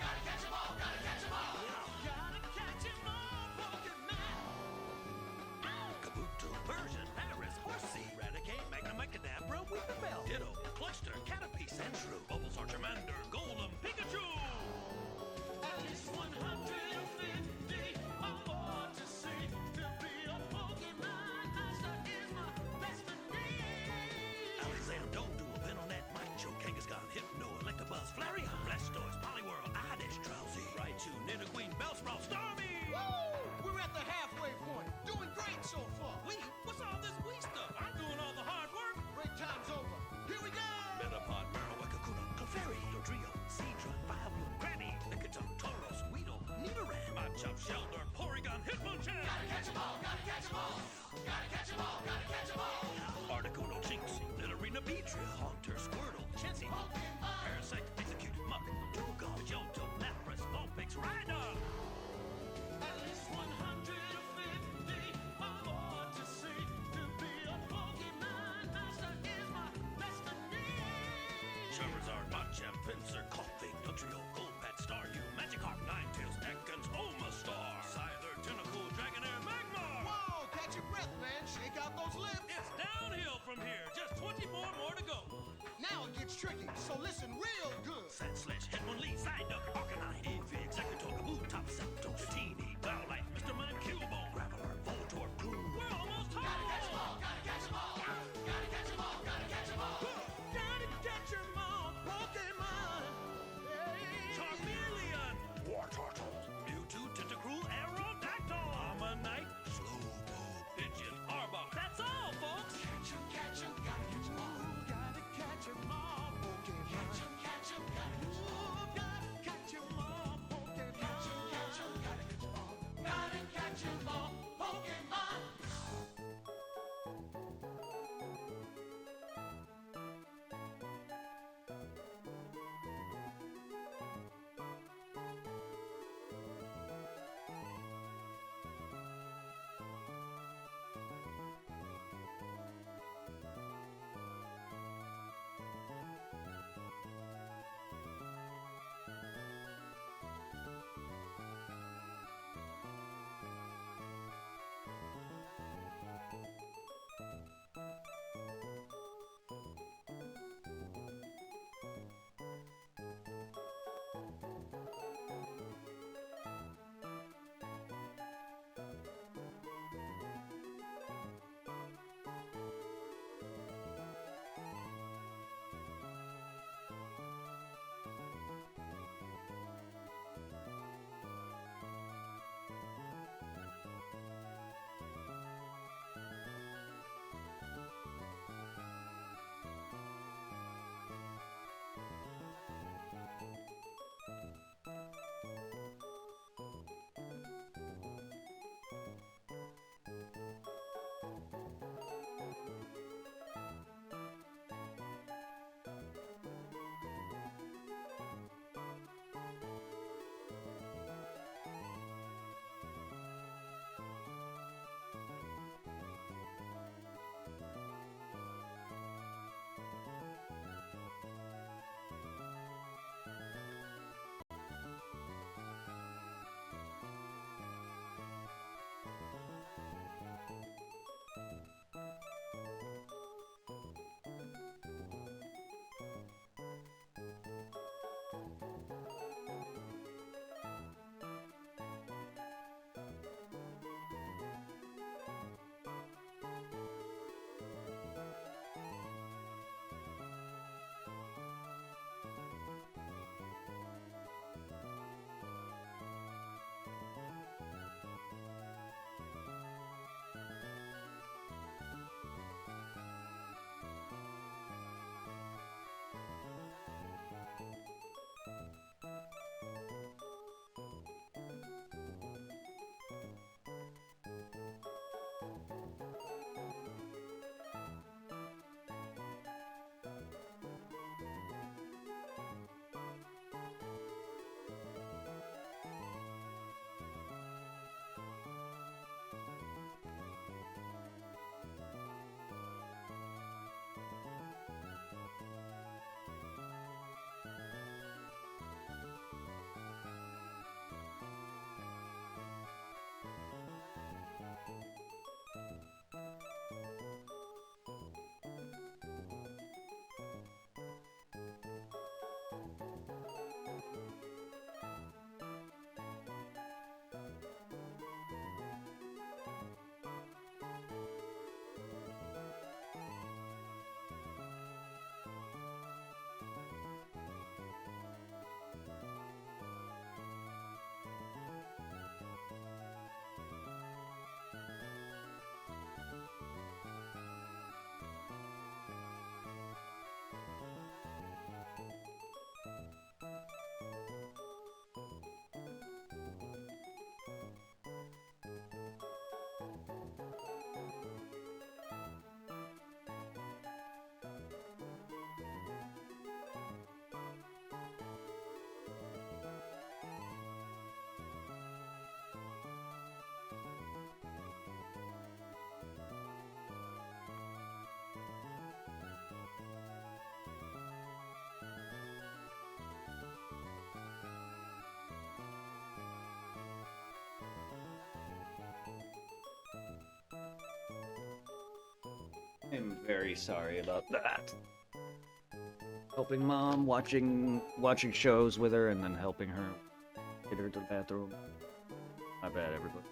Gotta catch 'em all, gotta catch 'em all. Gotta catch 'em all, Pokemon! Kabuto, Persian, Paris, Horsey, Raticate, Magnemite, Kadabra, Weepinbell, Ditto, Cloyster, Caterpie, Sandshrew, Bulbasaur, Charmander, Golem, Pikachu. At least 150 or more to see. To be a Pokemon master is my destiny. Alexander, Venonat, Maicho, Kangaskhan, Hypno, Electabuzz, Flareon, Blastoise, Poliwhirl, Oddish, Drowsy, Raichu, Nidoqueen, Bellsprout, Starmie! Woo! We're at the halfway point. Doing great so far. Wait, what's all this we stuff? I'm doing all the hard work. Break time's over. Here we go! Metapod, Marowak, Kakuna, Clefairy, Dodrio, Seadra, Vileplume, Granny, Lickitung, Tauros, Weedle, Nidoran, Machop, Shelter, Porygon, Hitmonchan! Gotta catch 'em Spencer, Coffee, Nutrio, Golbat, Staryu, Magikarp, Ninetales, Ekans, Omastar, Scyther, Tentacle, Dragonair, Magmar! Whoa, catch your breath, man. Shake out those lips. It's downhill from here. Just 24 more to go. Now it gets tricky, so listen real good. Sandslash, Hitmonlee, Psyduck, Arcanine, Eevee, Executor, Kaboom, Top Septos, Teeny, Bowlite, Mr. Mime, Cubone, Graveler, Voltorb, Gloom. We're almost home! Gotta catch 'em all, gotta catch 'em all. Gotta catch 'em all, gotta catch 'em all. Gotta catch 'em all, Pokemon! Charmeleon! Wartortle! Mewtwo, Tentacruel, Aerodactyl! Ammonite, Slowpoke, Pidgeot, Arbok. That's all, folks! Catch 'em, gotta catch 'em all. Gotta catch 'em all, Pokemon! Catch 'em, gotta catch 'em all. Gotta catch 'em all, Pokemon! Catch 'em, gotta catch 'em all. Gotta catch 'em all, Pokemon. I'm very sorry about that. Helping mom, watching shows with her, and then helping her get her to the bathroom. My bad, everybody.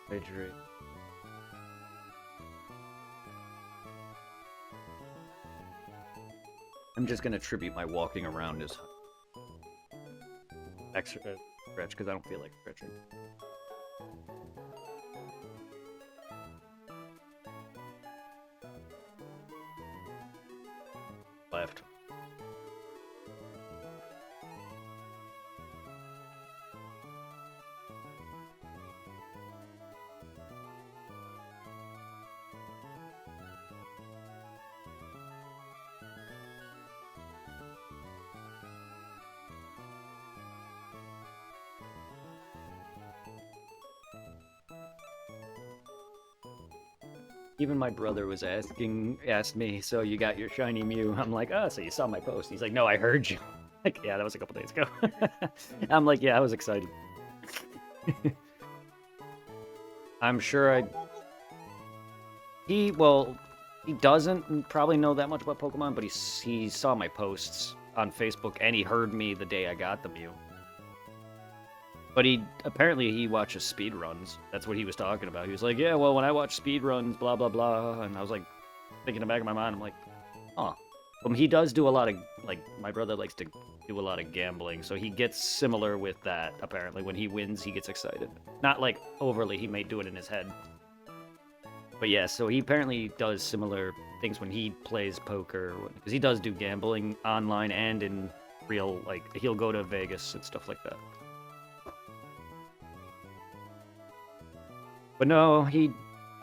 Hydrate. I'm just gonna attribute my walking around as extra stretch because I don't feel like stretching. Left. Even my brother was asked me, so you got your shiny Mew? I'm like, oh, so you saw my post? He's like, no, I heard you. Like, yeah, that was a couple days ago. I'm like, yeah, I was excited. I'm sure he doesn't probably know that much about Pokemon, but he saw my posts on Facebook and he heard me the day I got the Mew. But apparently he watches speedruns. That's what he was talking about. He was like, yeah, well, when I watch speedruns, blah, blah, blah. And I was like, thinking in the back of my mind, I'm like, huh. He does do a lot of, like, my brother likes to do a lot of gambling. So he gets similar with that, apparently. When he wins, he gets excited. Not, like, overly. He may do it in his head. But yeah, so he apparently does similar things when he plays poker. Because he does do gambling online and in real, like, he'll go to Vegas and stuff like that. But no,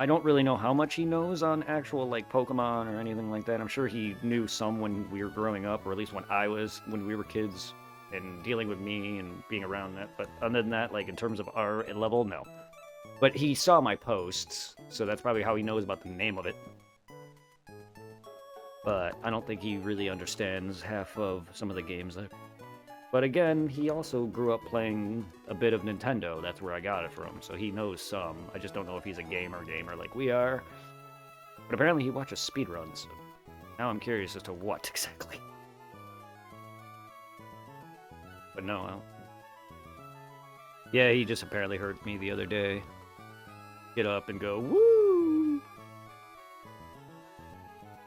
I don't really know how much he knows on actual, like, Pokemon or anything like that. I'm sure he knew some when we were growing up, or at least when we were kids, and dealing with me and being around that. But other than that, like, in terms of our level, no. But he saw my posts, so that's probably how he knows about the name of it. But I don't think he really understands half of some of the games that... But again, he also grew up playing a bit of Nintendo. That's where I got it from. So he knows some. I just don't know if he's a gamer like we are. But apparently he watches speedruns. So now I'm curious as to what exactly. But no, I don't... Yeah, he just apparently heard me the other day get up and go, woo!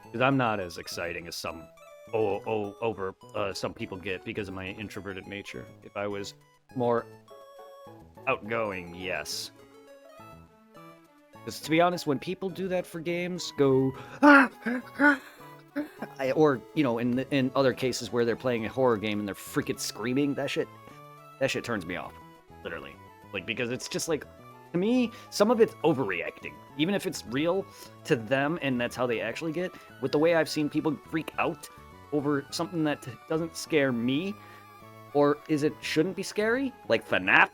Because I'm not as exciting as some some people get because of my introverted nature. If I was more outgoing, yes. Because to be honest, when people do that for games, go or you know, in other cases where they're playing a horror game and they're freaking screaming, that shit turns me off, literally. Like, because it's just like, to me, some of it's overreacting. Even if it's real to them and that's how they actually get. With the way I've seen people freak out over something that doesn't scare me, or shouldn't be scary, like FNAF,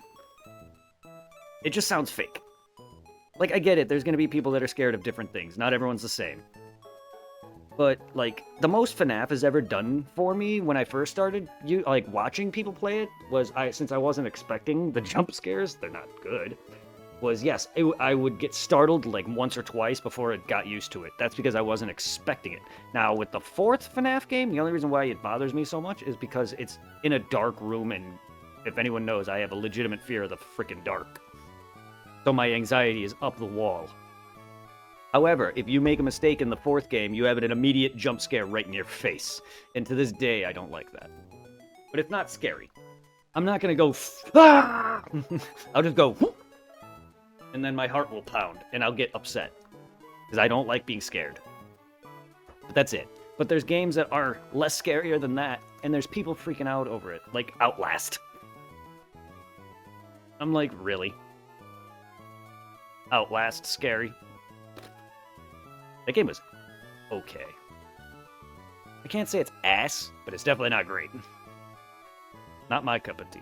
it just sounds fake. Like, I get it, there's gonna be people that are scared of different things. Not everyone's the same. But, like, the most FNAF has ever done for me when I first started watching people play it was, since I wasn't expecting the jump scares, they're not good, was, yes, I would get startled like once or twice before it got used to it. That's because I wasn't expecting it. Now, with the fourth FNAF game, the only reason why it bothers me so much is because it's in a dark room, and if anyone knows, I have a legitimate fear of the freaking dark. So my anxiety is up the wall. However, if you make a mistake in the fourth game, you have an immediate jump scare right in your face. And to this day, I don't like that. But it's not scary. I'm not gonna go, ah! I'll just go, whoop, and then my heart will pound, and I'll get upset. Because I don't like being scared. But that's it. But there's games that are less scarier than that, and there's people freaking out over it. Like Outlast. I'm like, really? Outlast scary? That game was okay. I can't say it's ass, but it's definitely not great. Not my cup of tea.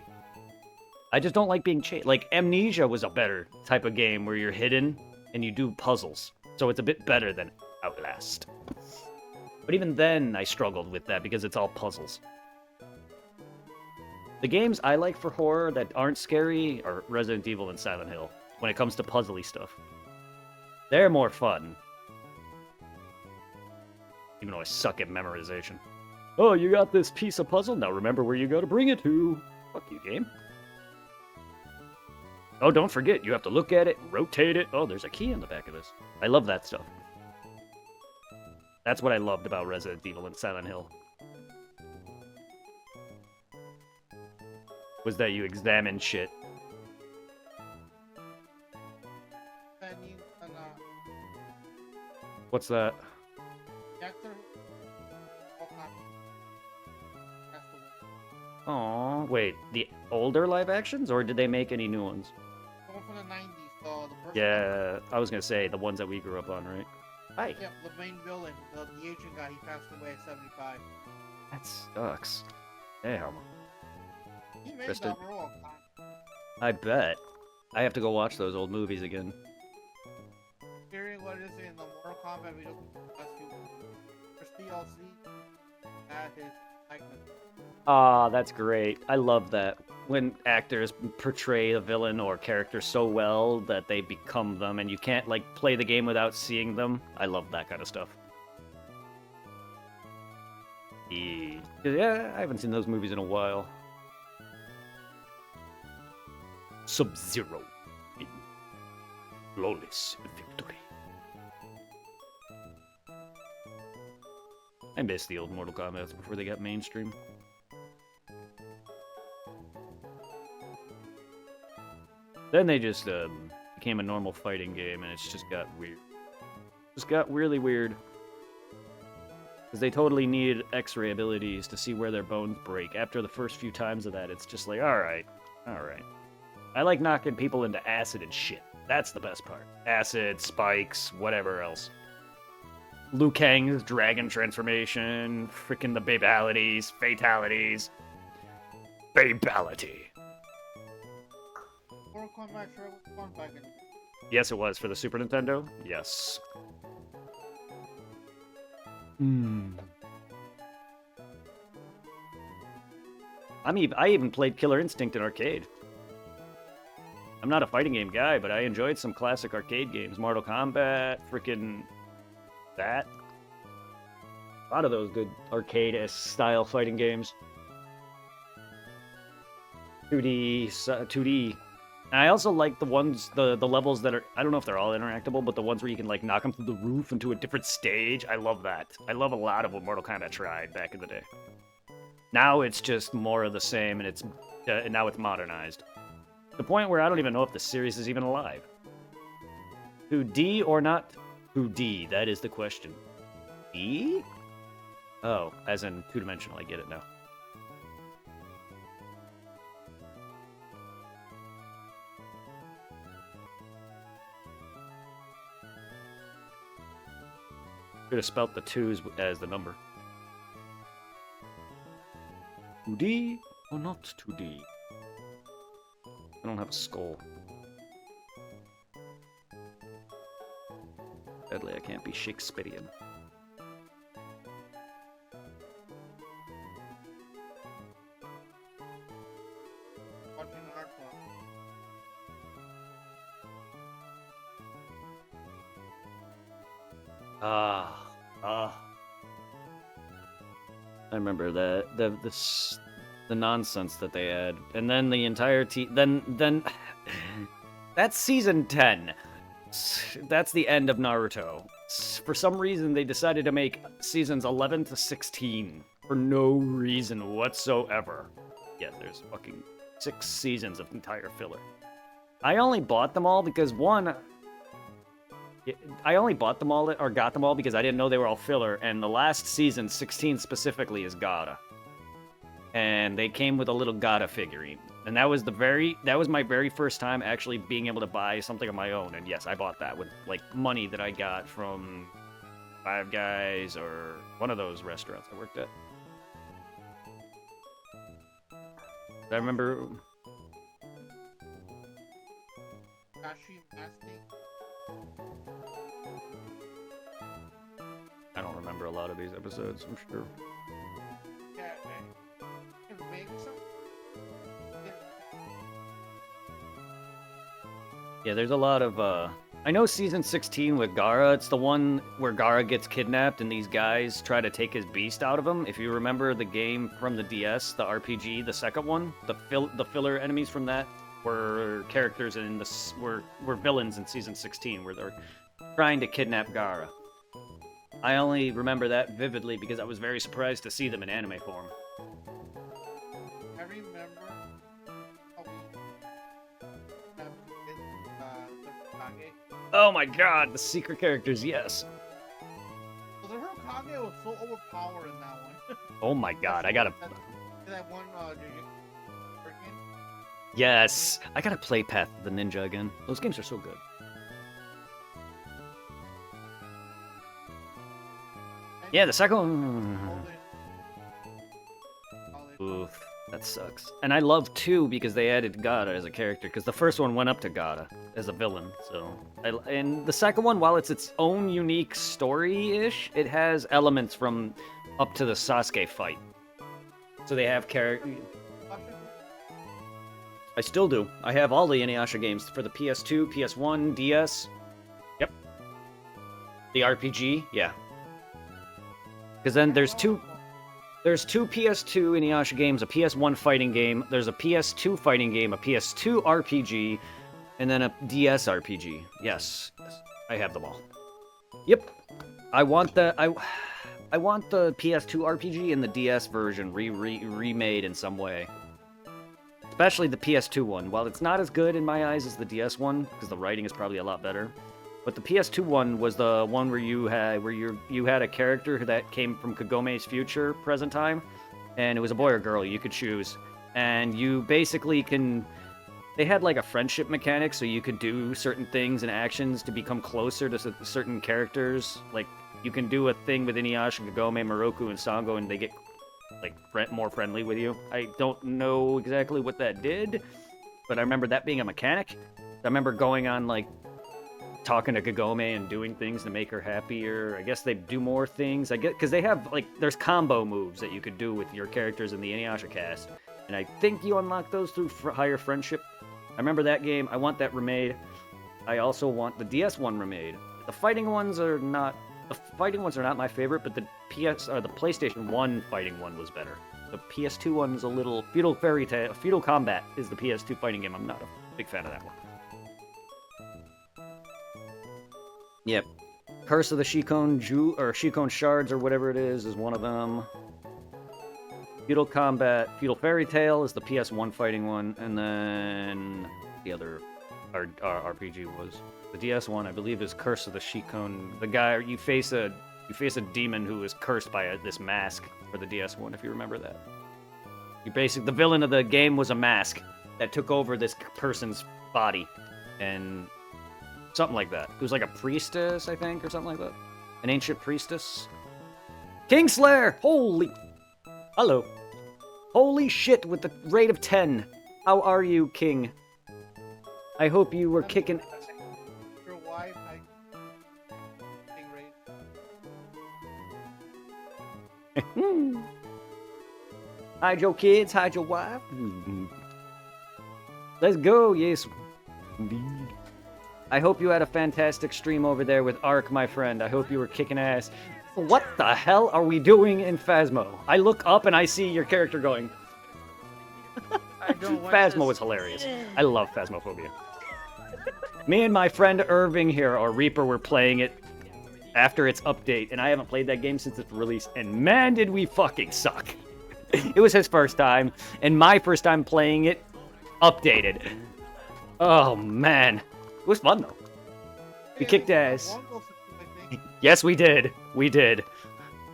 I just don't like being chased. Like, Amnesia was a better type of game where you're hidden and you do puzzles. So it's a bit better than Outlast. But even then, I struggled with that because it's all puzzles. The games I like for horror that aren't scary are Resident Evil and Silent Hill, when it comes to puzzly stuff. They're more fun. Even though I suck at memorization. Oh, you got this piece of puzzle? Now remember where you go to bring it to. Fuck you, game. Oh, don't forget, you have to look at it, rotate it. Oh, there's a key in the back of this. I love that stuff. That's what I loved about Resident Evil and Silent Hill. Was that you examine shit. And you and What's that? the actor. Oh, that's the one. Aw, wait, the older live actions, or did they make any new ones? The one from the 90s. The first Yeah, I was gonna say, the ones that we grew up on, right? Hi. Yeah, the main villain, the Asian guy, he passed away at 75. That sucks. Damn. He made Kristen? that role. I bet. I have to go watch those old movies again. Hearing what it is in the Mortal Kombat video, first DLC, at his likeness. Ah, that's great. I love that. When actors portray a villain or character so well that they become them and you can't, like, play the game without seeing them. I love that kind of stuff. Yeah, I haven't seen those movies in a while. Sub-Zero. Flawless victory. I miss the old Mortal Kombat before they got mainstream. Then they just became a normal fighting game, and it's just got weird. Just got really weird. Because they totally needed X-ray abilities to see where their bones break. After the first few times of that, it's just like, alright, alright. I like knocking people into acid and shit. That's the best part. Acid, spikes, whatever else. Liu Kang's dragon transformation, freaking the babalities, fatalities. Babality. Mortal Kombat sure was fun back in. Yes, it was for the Super Nintendo. Yes. Hmm. I even played Killer Instinct in arcade. I'm not a fighting game guy, but I enjoyed some classic arcade games. Mortal Kombat, freaking that. A lot of those good arcade-style fighting games. 2D. And I also like the ones, the levels that are, I don't know if they're all interactable, but the ones where you can, like, knock them through the roof into a different stage. I love that. I love a lot of what Mortal Kombat tried back in the day. Now it's just more of the same, and it's now it's modernized. The point where I don't even know if the series is even alive. 2D or not 2D? That is the question. D? Oh, as in two-dimensional. I get it now. Should have spelt the 2's as the number. 2D or not 2D? I don't have a skull. Sadly, I can't be Shakespearean. Watching an art film. I remember that the nonsense that they had, and then the entire then that's season 10. That's the end of Naruto. For some reason, they decided to make seasons 11 to 16 for no reason whatsoever. Yeah, there's fucking 6 seasons of entire filler. I only bought them all because I only bought them all, or got them all, because I didn't know they were all filler, and the last season, 16 specifically, is Gaara. And they came with a little Gaara figurine. And that was my very first time actually being able to buy something of my own, and yes, I bought that with, like, money that I got from Five Guys, or one of those restaurants I worked at. I remember Kashi masking. I don't remember a lot of these episodes, I'm sure. Yeah, it makes some. Yeah, there's a lot of, I know season 16 with Gaara, it's the one where Gaara gets kidnapped and these guys try to take his beast out of him. If you remember the game from the DS, the RPG, the second one, the filler enemies from that were characters in the, were villains in season 16 where they're trying to kidnap Gaara. I only remember that vividly because I was very surprised to see them in anime form. I remember how we have the Hokage. Oh my god, the secret characters, yes. So the Hokage was so overpowered in that one. Oh my god, I gotta... That one, freaking. Yes, I gotta play Path of the Ninja again. Those games are so good. Yeah, the second one... Oof, that sucks. And I love 2 because they added Gaara as a character, because the first one went up to Gaara as a villain, so... and the second one, while it's its own unique story-ish, it has elements from up to the Sasuke fight. So they have character... I still do. I have all the Inuyasha games for the PS2, PS1, DS. Yep. The RPG, yeah. Because then there's two PS2 Inuyasha games, a PS1 fighting game, there's a PS2 fighting game, a PS2 RPG, and then a DS RPG. Yes, I have them all. Yep. I want the PS2 RPG and the DS version remade in some way. Especially the PS2 one. While it's not as good in my eyes as the DS one, because the writing is probably a lot better. But the PS2 one was the one where you had a character that came from Kagome's future, present time, and it was a boy or girl you could choose, and you basically can. They had like a friendship mechanic, so you could do certain things and actions to become closer to certain characters. Like you can do a thing with Inuyasha, Kagome, Moroku, and Sango, and they get like more friendly with you. I don't know exactly what that did, but I remember that being a mechanic. I remember going on like. Talking to Kagome and doing things to make her happier. I guess they do more things. I get because they have like there's combo moves that you could do with your characters in the Inuyasha cast, and I think you unlock those through higher friendship. I remember that game. I want that remade. I also want the DS one remade. The fighting ones are not my favorite, but the PlayStation 1 fighting one was better. The PS2 one is a little Feudal Combat is the PS2 fighting game. I'm not a big fan of that one. Yep. Curse of the Shikon Shards or whatever it is one of them. Feudal Fairy Tale is the PS1 fighting one, and then the other RPG was the DS one. I believe is Curse of the Shikon. The guy you face a demon who is cursed by this mask for the DS one. If you remember that, the villain of the game was a mask that took over this person's body, and. Something like that. It was like a priestess, I think, or something like that. An ancient priestess. Kingslayer! Holy... Hello. Holy shit, with the rate of 10. How are you, King? I hope you were kicking... Your wife, King Ray. Hide your kids, hide your wife. Let's go, yes. Indeed. I hope you had a fantastic stream over there with Ark, my friend. I hope you were kicking ass. What the hell are we doing in Phasmo? I look up and I see your character going. Phasmo is hilarious. I love Phasmophobia. Me and my friend Irving here, or Reaper, were playing it after its update, and I haven't played that game since its release, and man, did we fucking suck. It was his first time, and my first time playing it updated. Oh, man. It was fun, though. We kicked ass. Yes, we did. We did.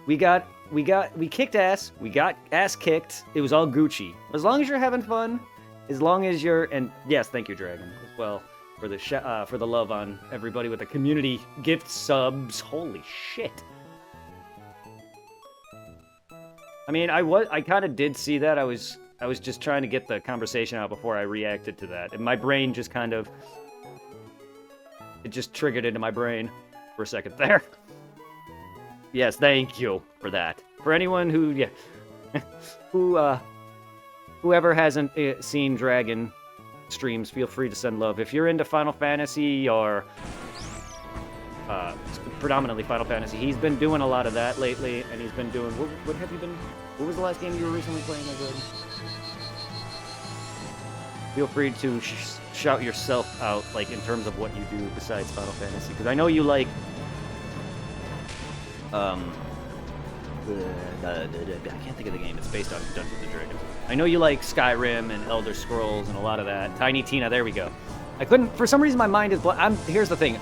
We kicked ass. We got ass kicked. It was all Gucci. As long as you're having fun, as long as you're, and yes, thank you, Dragon, as well, for the love on everybody with the community gift subs. Holy shit. I mean, I kind of did see that. I was just trying to get the conversation out before I reacted to that, and my brain just kind of It just triggered into my brain for a second there. Yes, thank you for that. For anyone who, yeah, whoever hasn't seen Dragon streams, feel free to send love. If you're into Final Fantasy or predominantly Final Fantasy, he's been doing a lot of that lately, and he's been doing. What have you been? What was the last game you were recently playing, my good? Feel free to shout yourself out, like in terms of what you do besides Final Fantasy, because I know you like. I can't think of the game. It's based on Dungeons and Dragons. I know you like Skyrim and Elder Scrolls and a lot of that. Tiny Tina, there we go. I couldn't, for some reason my mind is here's the thing,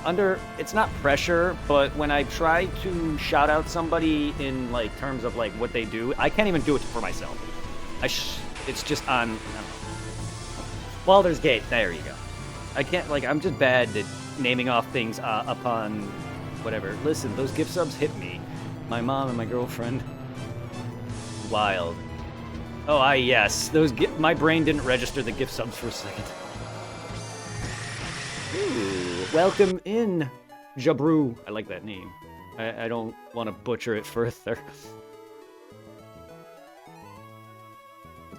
it's not pressure, but when I try to shout out somebody in like terms of like what they do, I can't even do it for myself. It's just on, I don't know. Baldur's Gate, there you go. I can't, like, I'm just bad at naming off things upon whatever. Listen, those gift subs hit me. My mom and my girlfriend. Wild. Oh, yes. My brain didn't register the gift subs for a second. Ooh, welcome in, Jabru. I like that name. I don't want to butcher it further.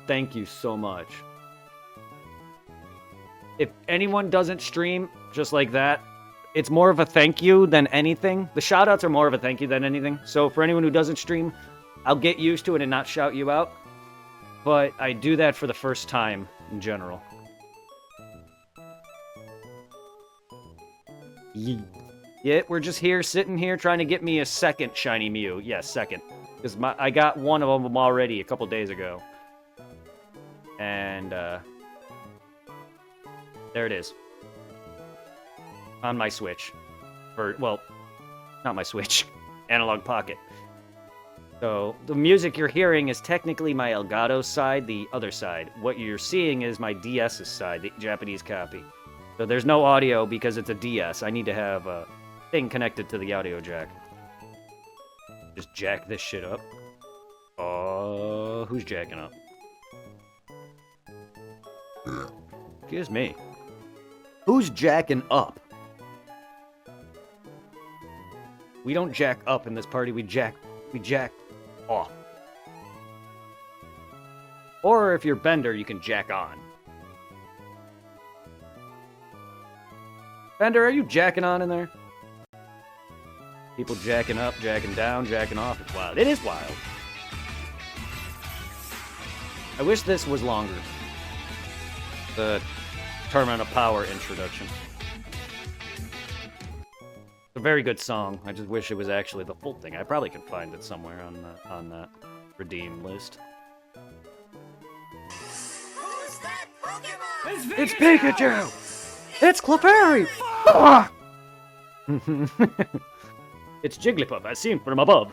Thank you so much. If anyone doesn't stream just like that, it's more of a thank you than anything. The shoutouts are more of a thank you than anything. So for anyone who doesn't stream, I'll get used to it and not shout you out. But I do that for the first time in general. Yeah, we're just here, sitting here, trying to get me a second shiny Mew. Yes, second. Because I got one of them already a couple days ago. And, there it is. On my Switch. Well, not my Switch. Analog Pocket. So, the music you're hearing is technically my Elgato side, the other side. What you're seeing is my DS's side, the Japanese copy. So there's no audio because it's a DS. I need to have a thing connected to the audio jack. Just jack this shit up. Who's jacking up? Excuse me. Who's jacking up? We don't jack up in this party, we jack off. Or if you're Bender, you can jack on. Bender, are you jacking on in there? People jacking up, jacking down, jacking off. It's wild. It is wild. I wish this was longer. The Tournament of Power introduction. It's a very good song. I just wish it was actually the full thing. I probably could find it somewhere on that redeem list. Who's that Pokemon? It's Pikachu! It's Clefairy! It's Jigglypuff, as seen from above.